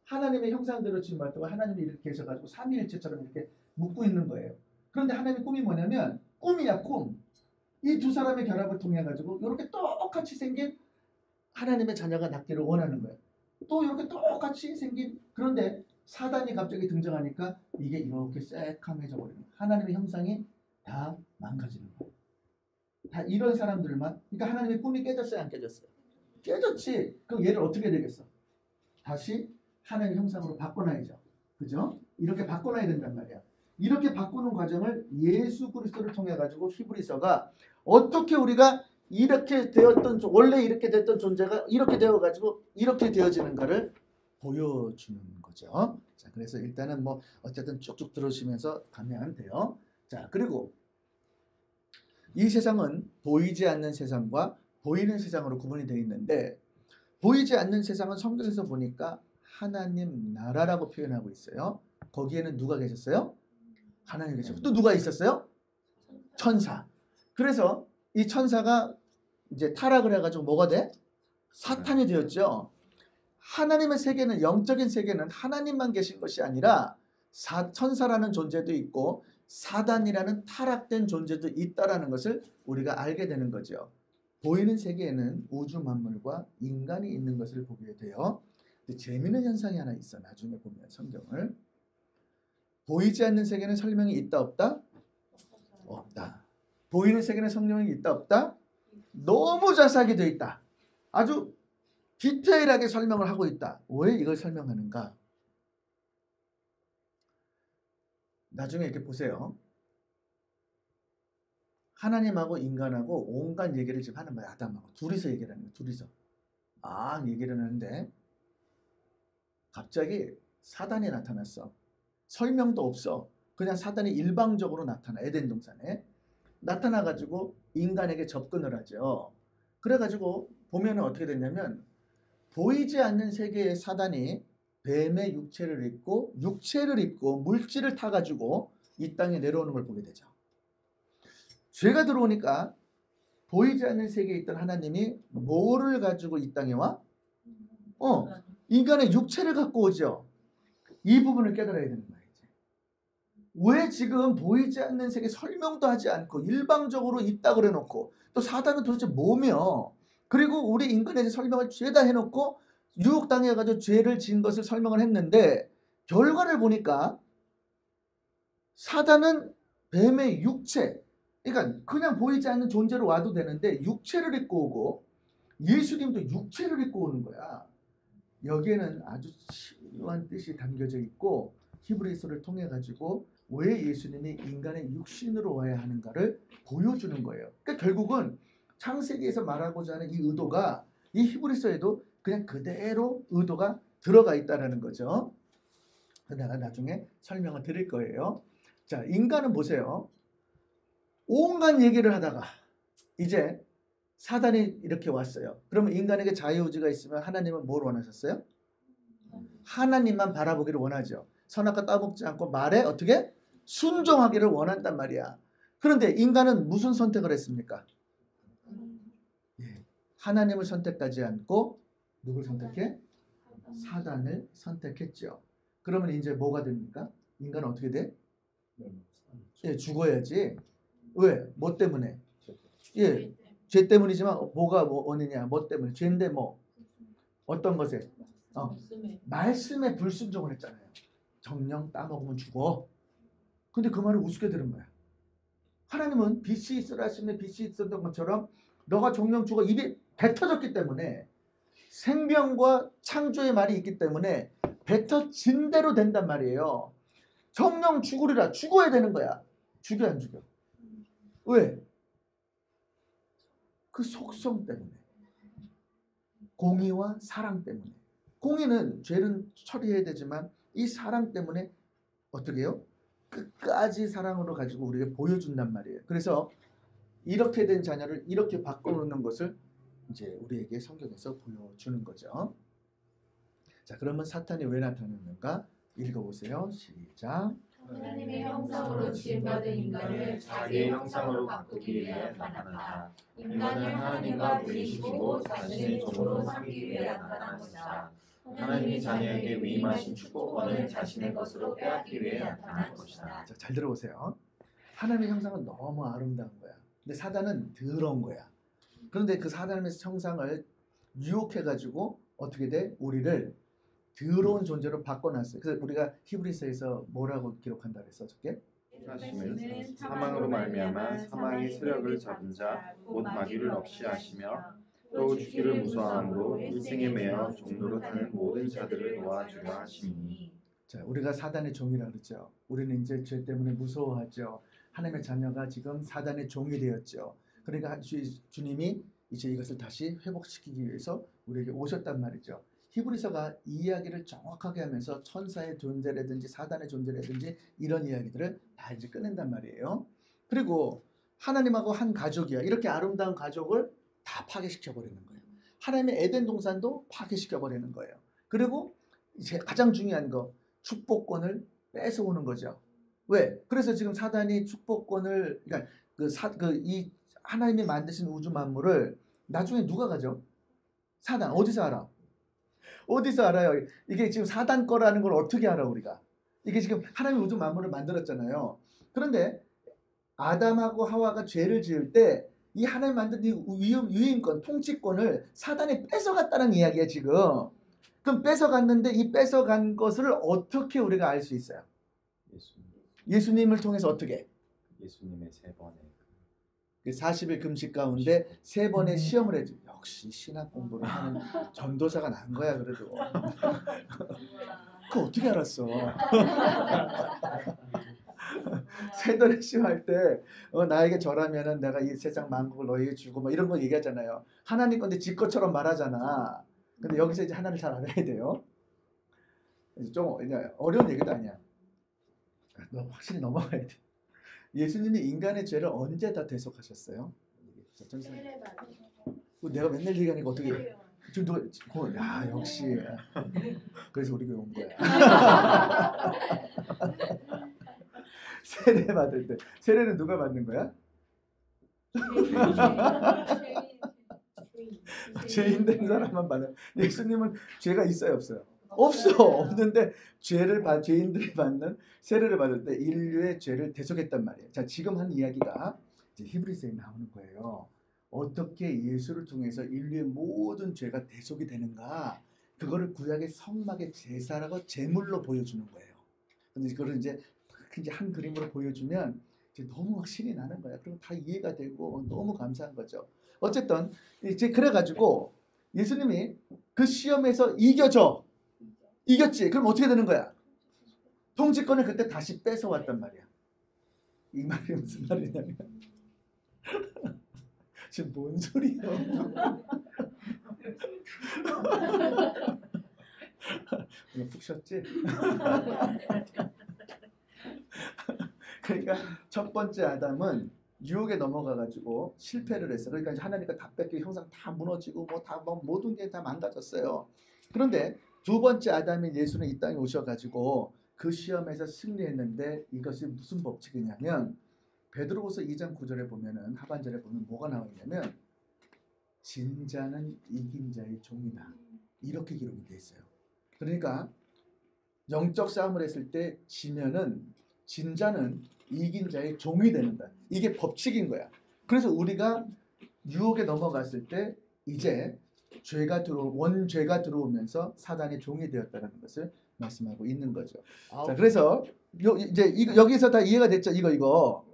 하나님의 형상대로 지금 말하고 하나님이 이렇게 계셔가지고 삼위일체처럼 이렇게 묶고 있는 거예요. 그런데 하나님의 꿈이 뭐냐면, 꿈이야 꿈. 이 두 사람의 결합을 통해 가지고 이렇게 똑같이 생긴 하나님의 자녀가 낳기를 원하는 거예요. 또 이렇게 똑같이 생긴, 그런데 사단이 갑자기 등장하니까 이게 이렇게 새카매져 버리는 거예요. 하나님의 형상이 다 망가지는 거예요. 다 이런 사람들만. 그러니까 하나님의 꿈이 깨졌어요 안 깨졌어요? 깨졌지. 그럼 얘를 어떻게 되겠어? 다시 하나님의 형상으로 바꿔놔야죠. 그죠? 이렇게 바꿔놔야 된단 말이야. 이렇게 바꾸는 과정을 예수 그리스도를 통해 가지고 히브리서가 어떻게 우리가 이렇게 되었던, 원래 이렇게 됐던 존재가 이렇게 되어 가지고 이렇게 되어지는가를 보여주는 거죠. 자, 그래서 일단은 뭐 어쨌든 쭉쭉 들으시면서 가면 돼요. 자, 그리고 이 세상은 보이지 않는 세상과 보이는 세상으로 구분이 되어 있는데, 보이지 않는 세상은 성경에서 보니까 하나님 나라라고 표현하고 있어요. 거기에는 누가 계셨어요? 하나님 계셨고, 또 누가 있었어요? 천사. 그래서 이 천사가 이제 타락을 해가지고 뭐가 돼? 사탄이 되었죠. 하나님의 세계는, 영적인 세계는 하나님만 계신 것이 아니라 천사라는 존재도 있고 사단이라는 타락된 존재도 있다라는 것을 우리가 알게 되는 거죠. 보이는 세계에는 우주 만물과 인간이 있는 것을 보게 돼요. 근데 재미있는 현상이 하나 있어. 나중에 보면 성경을. 보이지 않는 세계는 설명이 있다 없다? 없다. 보이는 세계는 설명이 있다 없다? 너무 자세하게 되어 있다. 아주 디테일하게 설명을 하고 있다. 왜 이걸 설명하는가? 나중에 이렇게 보세요. 하나님하고 인간하고 온갖 얘기를 지금 하는 거야. 아담하고 둘이서 얘기를 하는 거야. 둘이서 막 얘기를 하는데 갑자기 사단이 나타났어. 설명도 없어. 그냥 사단이 일방적으로 나타나. 에덴 동산에 나타나가지고 인간에게 접근을 하죠. 그래가지고 보면은 어떻게 됐냐면, 보이지 않는 세계의 사단이 뱀의 육체를 입고 물질을 타가지고 이 땅에 내려오는 걸 보게 되죠. 죄가 들어오니까 보이지 않는 세계에 있던 하나님이 뭐를 가지고 이 땅에 와? 인간의 육체를 갖고 오죠. 이 부분을 깨달아야 되는 거예요. 왜 지금 보이지 않는 세계 설명도 하지 않고 일방적으로 있다 그래 놓고 또 사단은 도대체 뭐며 그리고 우리 인간에 설명을 죄다 해놓고 유혹당해가지고 죄를 지은 것을 설명을 했는데 결과를 보니까 사단은 뱀의 육체 그러니까 그냥 보이지 않는 존재로 와도 되는데 육체를 입고 오고 예수님도 육체를 입고 오는 거야. 여기에는 아주 심오한 뜻이 담겨져 있고 히브리서를 통해 가지고 왜 예수님이 인간의 육신으로 와야 하는가를 보여주는 거예요. 그러니까 결국은 창세기에서 말하고자 하는 이 의도가 이 히브리서에도 그냥 그대로 의도가 들어가 있다는 거죠. 내가 나중에 설명을 드릴 거예요. 자, 인간은 보세요. 온갖 얘기를 하다가 이제 사단이 이렇게 왔어요. 그러면 인간에게 자유의지가 있으면 하나님은 뭘 원하셨어요? 하나님만 바라보기를 원하죠. 선악과 따먹지 않고 말에 어떻게? 순종하기를 원한단 말이야. 그런데 인간은 무슨 선택을 했습니까? 하나님을 선택하지 않고 누굴 선택해? 사단을 선택했죠. 그러면 이제 뭐가 됩니까? 인간은 어떻게 돼? 죽어야지. 왜? 뭐 때문에? 죄 때문이지만 뭐가 원이냐? 뭐 때문에? 죄인데 뭐? 어떤 것에? 말씀에 불순종을 했잖아요. 정령 따먹으면 죽어. 근데 그 말을 우습게 들은 거야. 하나님은 빛이 있으라 하시면 빛이 있었던 것처럼 너가 정령 죽어 입이 뱉어졌기 때문에 생명과 창조의 말이 있기 때문에 뱉어진 대로 된단 말이에요. 정령 죽으리라. 죽어야 되는 거야. 죽여 안 죽여? 왜? 그 속성 때문에. 공의와 사랑 때문에. 공의는 죄는 처리해야 되지만 이 사랑 때문에 어떻게 해요? 끝까지 사랑으로 가지고 우리에게 보여준단 말이에요. 그래서 이렇게 된 자녀를 이렇게 바꿔놓는 것을 이제 우리에게 성경에서 보여주는 거죠. 자, 그러면 사탄이 왜 나타났는가? 읽어보세요. 시작. 하나님의 형상으로 지음받은 인간을 자기의 형상으로 바꾸기 위해 나타났다. 인간을 하나님과 분리시키고 자신의 종으로 삼기 위해 나타난 것이다. 하나님이 자녀에게 위임하신 축복권을 자신의 것으로 빼앗기 위해 나타난 것이다. 자, 잘 들어보세요. 하나님의 형상은 너무 아름다운 거야. 근데 사단은 더러운 거야. 그런데 그 사단의 형상을 유혹해가지고 어떻게 돼? 우리를 더러운 존재로 바꿔놨어요. 그래서 우리가 히브리서에서 뭐라고 기록한다 그랬어? 저게? 하심은 사망으로 말미암아 사망의 세력을 잡은 자 곧 마귀를 없이 하시며 또 죽기를 무서워함으로 일생에 매여 종노릇하는 모든 자들을 놓아주려 하심이니. 자, 우리가 사단의 종이라 그러죠. 우리는 이제 죄 때문에 무서워하죠. 하나님의 자녀가 지금 사단의 종이 되었죠. 그러니까 주님이 이제 이것을 다시 회복시키기 위해서 우리에게 오셨단 말이죠. 히브리서가 이 이야기를 정확하게 하면서 천사의 존재라든지 사단의 존재라든지 이런 이야기들을 다 이제 꺼낸단 말이에요. 그리고 하나님하고 한 가족이야. 이렇게 아름다운 가족을 다 파괴시켜버리는 거예요. 하나님의 에덴 동산도 파괴시켜버리는 거예요. 그리고 이제 가장 중요한 거 축복권을 뺏어오는 거죠. 왜? 그래서 지금 사단이 축복권을 그러니까 이 하나님이 만드신 우주 만물을 나중에 누가 가져? 사단. 어디서 알아? 어디서 알아요? 이게 지금 사단 거라는 걸 어떻게 알아 우리가? 이게 지금 하나님이 우주 만물을 만들었잖아요. 그런데 아담하고 하와가 죄를 지을 때 이 하나님 만든 이 유인권, 통치권을 사단이 뺏어갔다는 이야기야 지금. 그럼 뺏어갔는데 이 뺏어간 것을 어떻게 우리가 알 수 있어요? 예수님을 통해서 어떻게? 예수님의 세 번의 40일 금식 가운데 3번의 시험을 해줘. 역시 신학 공부를 하는 전도사가 난 거야 그래도. 그거 어떻게 알았어? 세번의 시험할 때 나에게 절하면은 내가 이 세상 만국을 너에게 주고 뭐 이런 거 얘기하잖아요. 하나님 건데 지 것처럼 말하잖아. 근데 여기서 이제 하나를 잘 알아야 돼요. 좀 어려운 얘기도 아니야. 너 확실히 넘어가야 돼. 예수님이 인간의 죄를 언제 다 대속하셨어요? 내가 맨날 얘기하니까 어떻게 야 역시 그래서 우리 교회 온 거야. 세례 받을 때 세례는 누가 받는 거야? 죄인 된 사람만 받는. 예수님은 죄가 있어요 없어요? 없는데 죄인들이 받는 세례를 받을 때 인류의 죄를 대속했단 말이에요. 자, 지금 한 이야기가 이제 히브리서에 나오는 거예요. 어떻게 예수를 통해서 인류의 모든 죄가 대속이 되는가? 그거를 구약의 성막의 제사라고 제물로 보여주는 거예요. 근데 그걸 이제 한 그림으로 보여주면 이제 너무 막 신이 나는 거야. 그리고 다 이해가 되고 너무 감사한 거죠. 어쨌든 이제 그래가지고 예수님이 그 시험에서 이겼지. 그럼 어떻게 되는 거야? 통치권을 그때 다시 뺏어왔단 말이야. 이 말이 무슨 말이냐면 지금 뭔 소리야? 오늘 푹 쉬었지? 그러니까 첫 번째 아담은 유혹에 넘어가가지고 실패를 했어. 그러니까 이제 하나님과 다 뺏기고 형상 다 무너지고 뭐 모든 게 다 망가졌어요. 그런데 두 번째 아담인 예수는 이 땅에 오셔가지고 그 시험에서 승리했는데 이것이 무슨 법칙이냐면 베드로후서 2장 9절에 보면은 하반절에 보면 뭐가 나와 있냐면 진 자는 이긴 자의 종이다. 이렇게 기록이 돼 있어요. 그러니까 영적 싸움을 했을 때 지면은 진 자는 이긴 자의 종이 되는다. 이게 법칙인 거야. 그래서 우리가 유혹에 넘어갔을 때 이제 원죄가 들어오면서 사단의 종이 되었다는 것을 말씀하고 있는 거죠. 자, 그래서 이제 여기서 다 이해가 됐죠? 이거.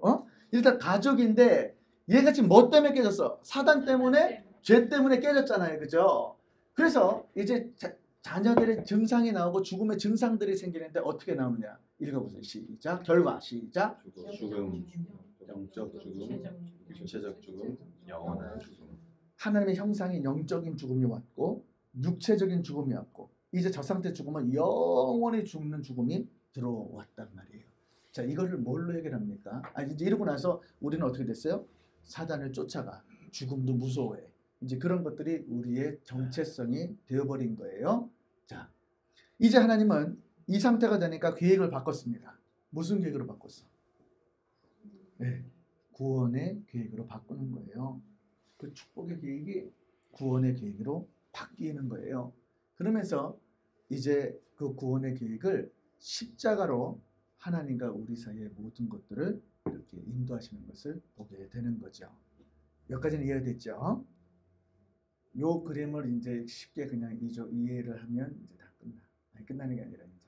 일단 가족인데 얘가 지금 뭐 때문에 깨졌어? 사단 때문에, 죄 때문에 깨졌잖아요. 그죠? 그래서 이제 자녀들의 증상이 나오고 죽음의 증상들이 생기는데 어떻게 나오느냐? 읽어보세요. 시작. 결과 시작. 죽음, 영적 죽음, 육체적 죽음, 영원한 죽음. 하나님의 형상인 영적인 죽음이 왔고 육체적인 죽음이 왔고 이제 저 상태 죽음은 영원히 죽는 죽음이 들어왔단 말이에요. 자, 이거를 뭘로 해결합니까? 이제 이러고 나서 우리는 어떻게 됐어요? 사단을 쫓아가. 죽음도 무서워해. 이제 그런 것들이 우리의 정체성이 되어버린 거예요. 자, 이제 하나님은 이 상태가 되니까 계획을 바꿨습니다. 무슨 계획으로 바꿨어? 네, 구원의 계획으로 바꾸는 거예요. 그 축복의 계획이 구원의 계획으로 바뀌는 거예요. 그러면서 이제 그 구원의 계획을 십자가로 하나님과 우리 사이의 모든 것들을 이렇게 인도하시는 것을 보게 되는 거죠. 여기까지는 이해가 됐죠? 요 그림을 이제 쉽게 그냥 이해를 하면 이제 다 끝나는 게 아니라 이제.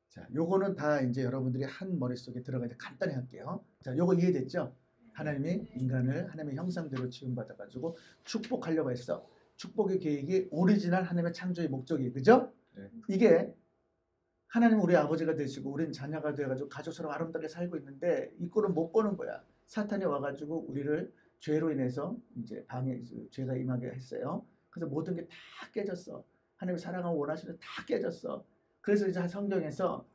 자, 요거는 다 이제 여러분들이 한 머릿속에 들어가야 돼. 간단히 할게요. 자, 요거 이해됐죠? 하나님이 인간을 하나님의 형상대로 지음받아가지고 축복하려고 했어. 축복의 계획이 오리지널 하나님의 창조의 목적이, 그죠? 네. 이게 하나님은 우리 아버지가 되시고 우리는 자녀가 되어가지고 가족처럼 아름답게 살고 있는데 이거를 못 보는 거야. 사탄이 와가지고 우리를 죄로 인해서 이제 죄가 임하게 했어요. 그래서 모든 게 다 깨졌어. 하나님의 사랑을 원하시는 다 깨졌어. 그래서 이제 성경에서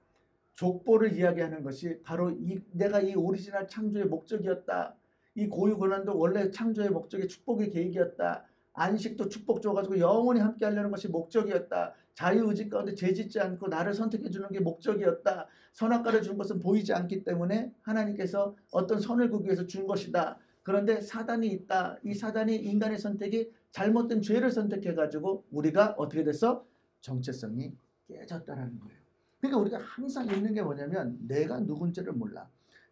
족보를 이야기하는 것이 바로 내가 이 오리지널 창조의 목적이었다. 이 고유고난도 원래 창조의 목적이 축복의 계획이었다. 안식도 축복 줘가지고 영원히 함께 하려는 것이 목적이었다. 자유의지 가운데 죄짓지 않고 나를 선택해 주는 게 목적이었다. 선악과를 준 것은 보이지 않기 때문에 하나님께서 어떤 선을 구기 위해서 준 것이다. 그런데 사단이 있다. 이 사단이 인간의 선택이 잘못된 죄를 선택해가지고 우리가 어떻게 됐어? 정체성이 깨졌다라는 거예요. 그러니까 우리가 항상 있는 게 뭐냐면 내가 누군지를 몰라.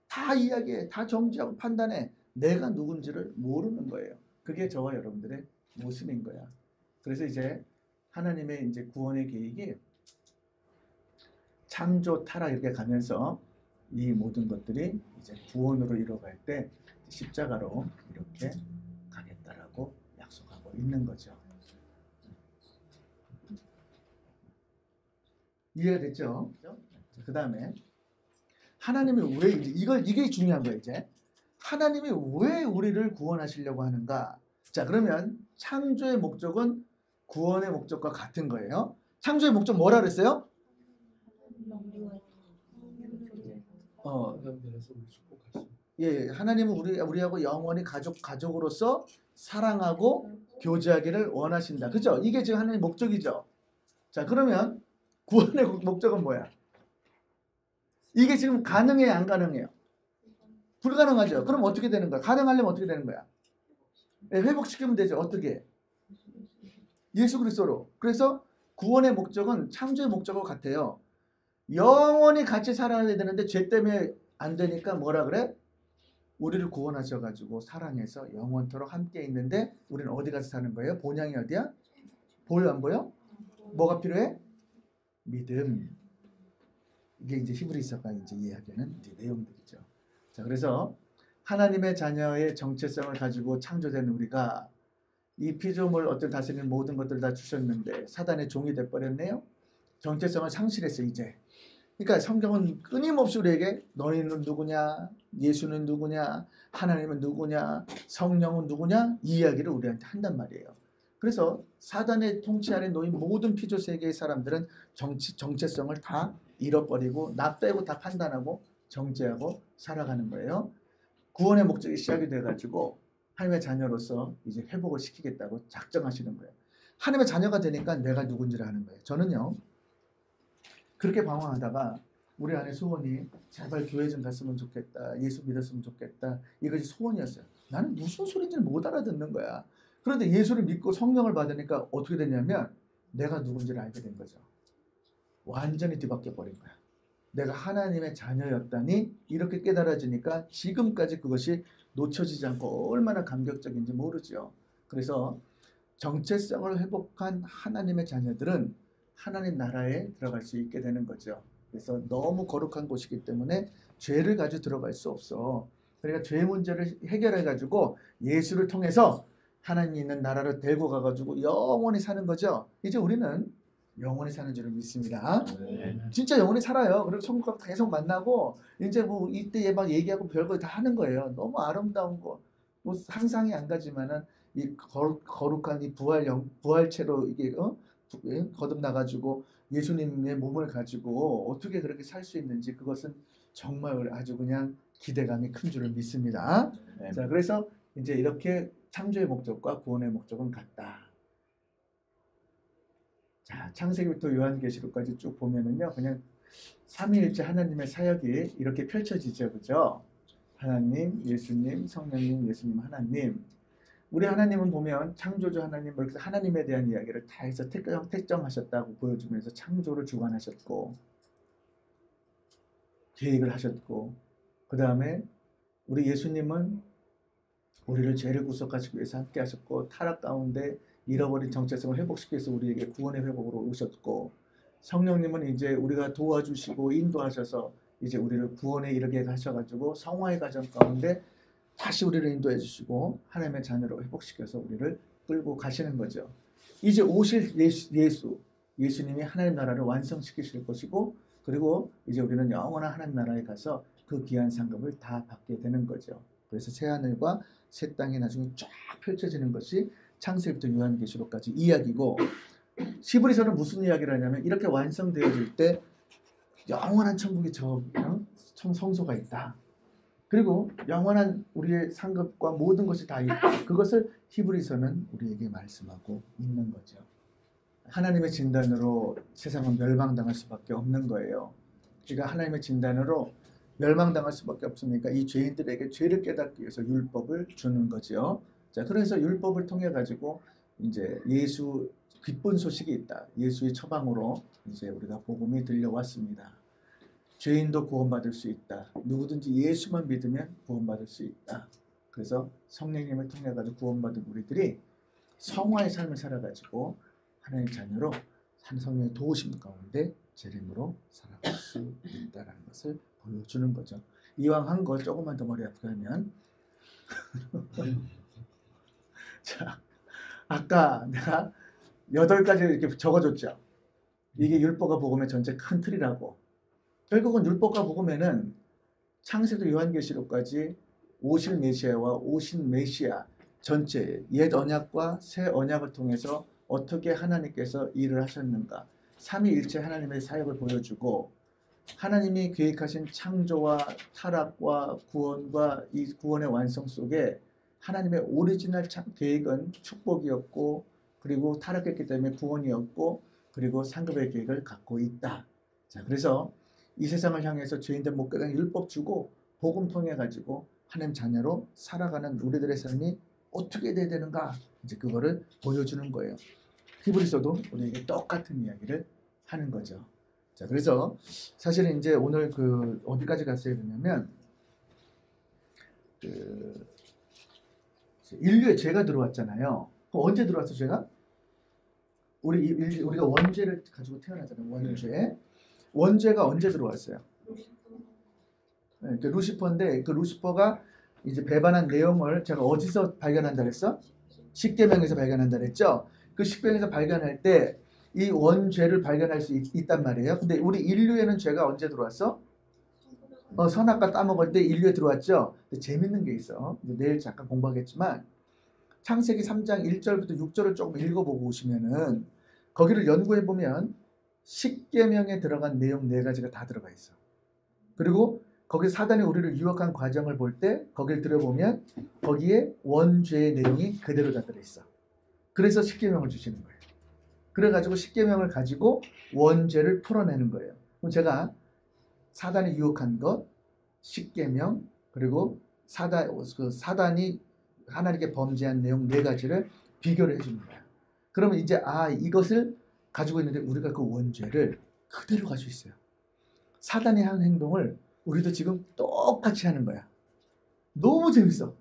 다 이야기해. 다 정지하고 판단해. 내가 누군지를 모르는 거예요. 그게 저와 여러분들의 모습인 거야. 그래서 이제 하나님의 이제 구원의 계획이 창조, 타락 이렇게 가면서 이 모든 것들이 이제 구원으로 이뤄갈 때 십자가로 이렇게 가겠다라고 약속하고 있는 거죠. 이해가 됐죠? 그 다음에 하나님이 왜 이게 중요한 거예요. 이제 하나님이 왜 우리를 구원하시려고 하는가? 자, 그러면 창조의 목적은 구원의 목적과 같은 거예요. 창조의 목적 뭐라 그랬어요? 예, 하나님은 우리하고 영원히 가족으로서 사랑하고 교제하기를 원하신다. 그죠? 이게 지금 하나님의 목적이죠. 자, 그러면 구원의 목적은 뭐야? 이게 지금 가능해요, 안 가능해요? 불가능하죠. 그럼 어떻게 되는 거야? 가능하려면 어떻게 되는 거야? 네, 회복시키면 되죠. 어떻게? 예수 그리스도로. 그래서 구원의 목적은 창조의 목적과 같아요. 영원히 같이 살아야 되는데 죄 때문에 안 되니까 뭐라 그래? 우리를 구원하셔가지고 사랑해서 영원토록 함께 있는데 우리는 어디 가서 사는 거예요? 본향이 어디야? 보여 안 보여? 뭐가 필요해? 믿음. 이게 이제 히브리서가 이제 이야기하는 이제 내용들이죠. 자, 그래서 하나님의 자녀의 정체성을 가지고 창조된 우리가 이 피조물 어떤 다스리는 모든 것들 다 주셨는데 사단의 종이 돼버렸네요. 정체성을 상실했어 이제. 그러니까 성경은 끊임없이 우리에게 너희는 누구냐, 예수는 누구냐, 하나님은 누구냐, 성령은 누구냐 이 이야기를 우리한테 한단 말이에요. 그래서 사단의 통치 아래 놓인 모든 피조 세계의 사람들은 정체성을 다 잃어버리고 나 빼고 다 판단하고 정죄하고 살아가는 거예요. 구원의 목적이 시작이 돼가지고 하나님의 자녀로서 이제 회복을 시키겠다고 작정하시는 거예요. 하나님의 자녀가 되니까 내가 누군지를 아는 거예요. 저는요 그렇게 방황하다가 우리 안에 소원이 제발 교회 좀 갔으면 좋겠다, 예수 믿었으면 좋겠다, 이것이 소원이었어요. 나는 무슨 소리인지를 못 알아듣는 거야. 그런데 예수를 믿고 성령을 받으니까 어떻게 됐냐면 내가 누군지를 알게 된 거죠. 완전히 뒤바뀌어 버린 거야. 내가 하나님의 자녀였다니 이렇게 깨달아지니까 지금까지 그것이 놓쳐지지 않고 얼마나 감격적인지 모르죠. 그래서 정체성을 회복한 하나님의 자녀들은 하나님 나라에 들어갈 수 있게 되는 거죠. 그래서 너무 거룩한 곳이기 때문에 죄를 가지고 들어갈 수 없어. 그러니까 죄 문제를 해결해 가지고 예수를 통해서 하나님 있는 나라를 데리고 가가지고 영원히 사는 거죠. 이제 우리는 영원히 사는 줄을 믿습니다. 네. 진짜 영원히 살아요. 그리고 천국 가서 계속 만나고 이제 뭐 이때 막 얘기하고 별거 다 하는 거예요. 너무 아름다운 거. 뭐 상상이 안 가지만은 이 거룩한 이 부활체로 이게 거듭나가지고 예수님의 몸을 가지고 어떻게 그렇게 살 수 있는지 그것은 정말 아주 그냥 기대감이 큰 줄을 믿습니다. 네. 자, 그래서 이제 이렇게 창조의 목적과 구원의 목적은 같다. 자, 창세기부터 요한계시록까지 쭉 보면은요, 그냥 삼위일체 하나님의 사역이 이렇게 펼쳐지죠, 그죠? 하나님, 예수님, 성령님, 예수님, 하나님. 우리 하나님은 보면 창조주 하나님, 그래서 하나님에 대한 이야기를 다 해서 택정하셨다고 보여주면서 창조를 주관하셨고, 계획을 하셨고, 그 다음에 우리 예수님은 우리를 죄를 구속하시기 위해서 함께 하셨고, 타락 가운데 잃어버린 정체성을 회복시키기 위해서 우리에게 구원의 회복으로 오셨고, 성령님은 이제 우리가 도와주시고 인도하셔서 이제 우리를 구원에 이르게 하셔가지고 성화의 과정 가운데 다시 우리를 인도해 주시고 하나님의 자녀로 회복시켜서 우리를 끌고 가시는 거죠. 이제 오실 예수님이 하나님 나라를 완성시키실 것이고, 그리고 이제 우리는 영원한 하나님 나라에 가서 그 귀한 상급을 다 받게 되는 거죠. 그래서 새하늘과 새 땅이 나중에 쫙 펼쳐지는 것이 창세기부터 요한계시록까지 이야기고, 히브리서는 무슨 이야기를 하냐면 이렇게 완성되어질 때 영원한 천국의 성소가 있다. 그리고 영원한 우리의 상급과 모든 것이 다 있다. 그것을 히브리서는 우리에게 말씀하고 있는 거죠. 하나님의 진단으로 세상은 멸망당할 수밖에 없는 거예요. 그러니까 하나님의 진단으로 멸망당할 수밖에 없으니까 이 죄인들에게 죄를 깨닫기 위해서 율법을 주는 거죠. 자, 그래서 율법을 통해 가지고 이제 예수 기쁜 소식이 있다. 예수의 처방으로 이제 우리가 복음이 들려왔습니다. 죄인도 구원받을 수 있다. 누구든지 예수만 믿으면 구원받을 수 있다. 그래서 성령님을 통해 가지고 구원받은 우리들이 성화의 삶을 살아가지고 하나님 자녀로 성령의 도우심 가운데 재림으로 살아갈 수 있다라는 것을 보여주는 거죠. 이왕 한 거 조금만 더 머리 아프게 하면 자, 아까 내가 8가지 이렇게 적어줬죠. 이게 율법과 복음의 전체 큰 틀이라고. 결국은 율법과 복음에는 창세기부터 요한계시록까지 오실 메시아와 오신 메시아 전체 옛 언약과 새 언약을 통해서 어떻게 하나님께서 일을 하셨는가, 삼위일체 하나님의 사역을 보여주고 하나님이 계획하신 창조와 타락과 구원과 이 구원의 완성 속에 하나님의 오리지널 계획은 축복이었고, 그리고 타락했기 때문에 구원이었고, 그리고 상급의 계획을 갖고 있다. 자, 그래서 이 세상을 향해서 죄인들 못 깨닫는 율법 주고 복음 통해 가지고 하나님 자녀로 살아가는 우리들의 삶이 어떻게 돼야 되는가, 이제 그거를 보여주는 거예요. 히브리서도 우리에게 똑같은 이야기를 하는 거죠. 자, 그래서 사실은 이제 오늘 어디까지 갔어야 되냐면 인류에 죄가 들어왔잖아요. 언제 들어왔어 죄가? 우리가 원죄를 가지고 태어나잖아요. 원죄. 원죄가 언제 들어왔어요? 네, 루시퍼인데 그 루시퍼가 이제 배반한 내용을 제가 어디서 발견한다 그랬어? 십계명에서 발견한다 그랬죠. 그 십계명에서 발견할 때 이 원죄를 발견할 수 있단 말이에요. 근데 우리 인류에는 죄가 언제 들어왔어? 선악과 따먹을 때 인류에 들어왔죠. 근데 재밌는 게 있어. 내일 잠깐 공부하겠지만 창세기 3장 1절부터 6절을 조금 읽어보고 오시면은 거기를 연구해 보면 십계명에 들어간 내용 4가지가 다 들어가 있어. 그리고 거기 사단이 우리를 유혹한 과정을 볼 때 거기를 들어보면 거기에 원죄의 내용이 그대로 다 들어있어. 그래서 십계명을 주시는 거예요. 그래가지고 십계명을 가지고 원죄를 풀어내는 거예요. 그럼 제가 사단이 유혹한 것, 십계명, 그리고 사단이 하나님께 범죄한 내용 4가지를 비교를 해주는 거예요. 그러면 이제 이것을 가지고 있는데 우리가 그 원죄를 그대로 가지고 있어요. 사단이 하는 행동을 우리도 지금 똑같이 하는 거야. 너무 재밌어.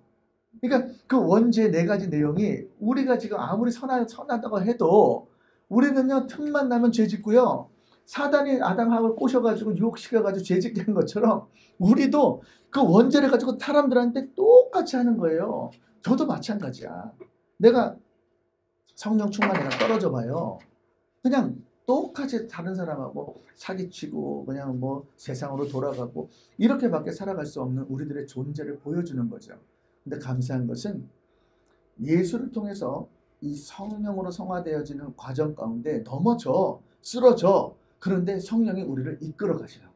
그러니까 그 원죄의 4가지 내용이 우리가 지금 아무리 선하다고 해도 우리는요 틈만 나면 죄 짓고요. 사단이 아담하고 꼬셔가지고 유혹시켜가지고 죄 짓게 한 것처럼 우리도 그 원죄를 가지고 사람들한테 똑같이 하는 거예요. 저도 마찬가지야. 내가 성령 충만이라 떨어져 봐요. 그냥 똑같이 다른 사람하고 사기치고 그냥 뭐 세상으로 돌아가고 이렇게밖에 살아갈 수 없는 우리들의 존재를 보여주는 거죠. 근데 감사한 것은 예수를 통해서 이 성령으로 성화되어지는 과정 가운데 넘어져 쓰러져. 그런데 성령이 우리를 이끌어 가셔요.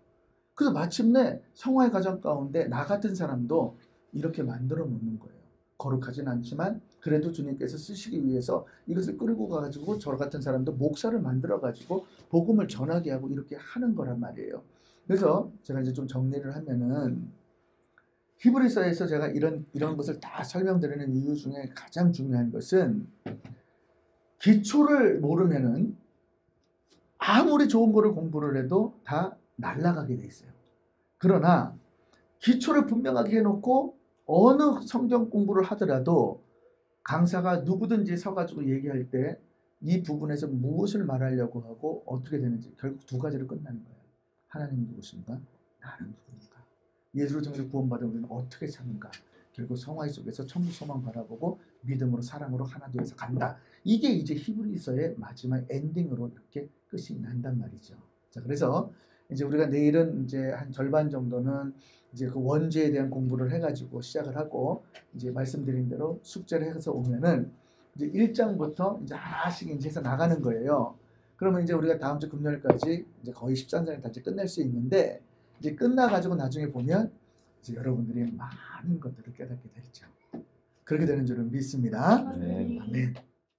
그래서 마침내 성화의 과정 가운데 나 같은 사람도 이렇게 만들어 놓는 거예요. 거룩하진 않지만 그래도 주님께서 쓰시기 위해서 이것을 끌고 가가지고 저 같은 사람도 목사를 만들어 가지고 복음을 전하게 하고 이렇게 하는 거란 말이에요. 그래서 제가 이제 좀 정리를 하면은 히브리서에서 제가 이런 것을 다 설명드리는 이유 중에 가장 중요한 것은 기초를 모르면은 아무리 좋은 거를 공부를 해도 다 날아가게 돼 있어요. 그러나 기초를 분명하게 해놓고 어느 성경 공부를 하더라도 강사가 누구든지 서가지고 얘기할 때 이 부분에서 무엇을 말하려고 하고 어떻게 되는지 결국 2가지로 끝나는 거예요. 하나님 누구신가? 나는 누구인가? 예수를 통해서 구원받은 우리는 어떻게 사는가? 결국 성화 속에서 천국 소망 바라보고 믿음으로 사랑으로 하나 되어서 간다. 이게 이제 히브리서의 마지막 엔딩으로 이렇게 끝이 난단 말이죠. 자, 그래서 이제 우리가 내일은 이제 한 절반 정도는 이제 그 원죄에 대한 공부를 해가지고 시작을 하고 이제 말씀드린 대로 숙제를 해서 오면은 이제 1장부터 이제 하나씩 이제 해서 나가는 거예요. 그러면 이제 우리가 다음 주 금요일까지 이제 거의 13장을 다 이제 끝낼 수 있는데 이제 끝나가지고 나중에 보면 이제 여러분들이 많은 것들을 깨닫게 되죠. 그렇게 되는 줄은 믿습니다. 네. 아멘.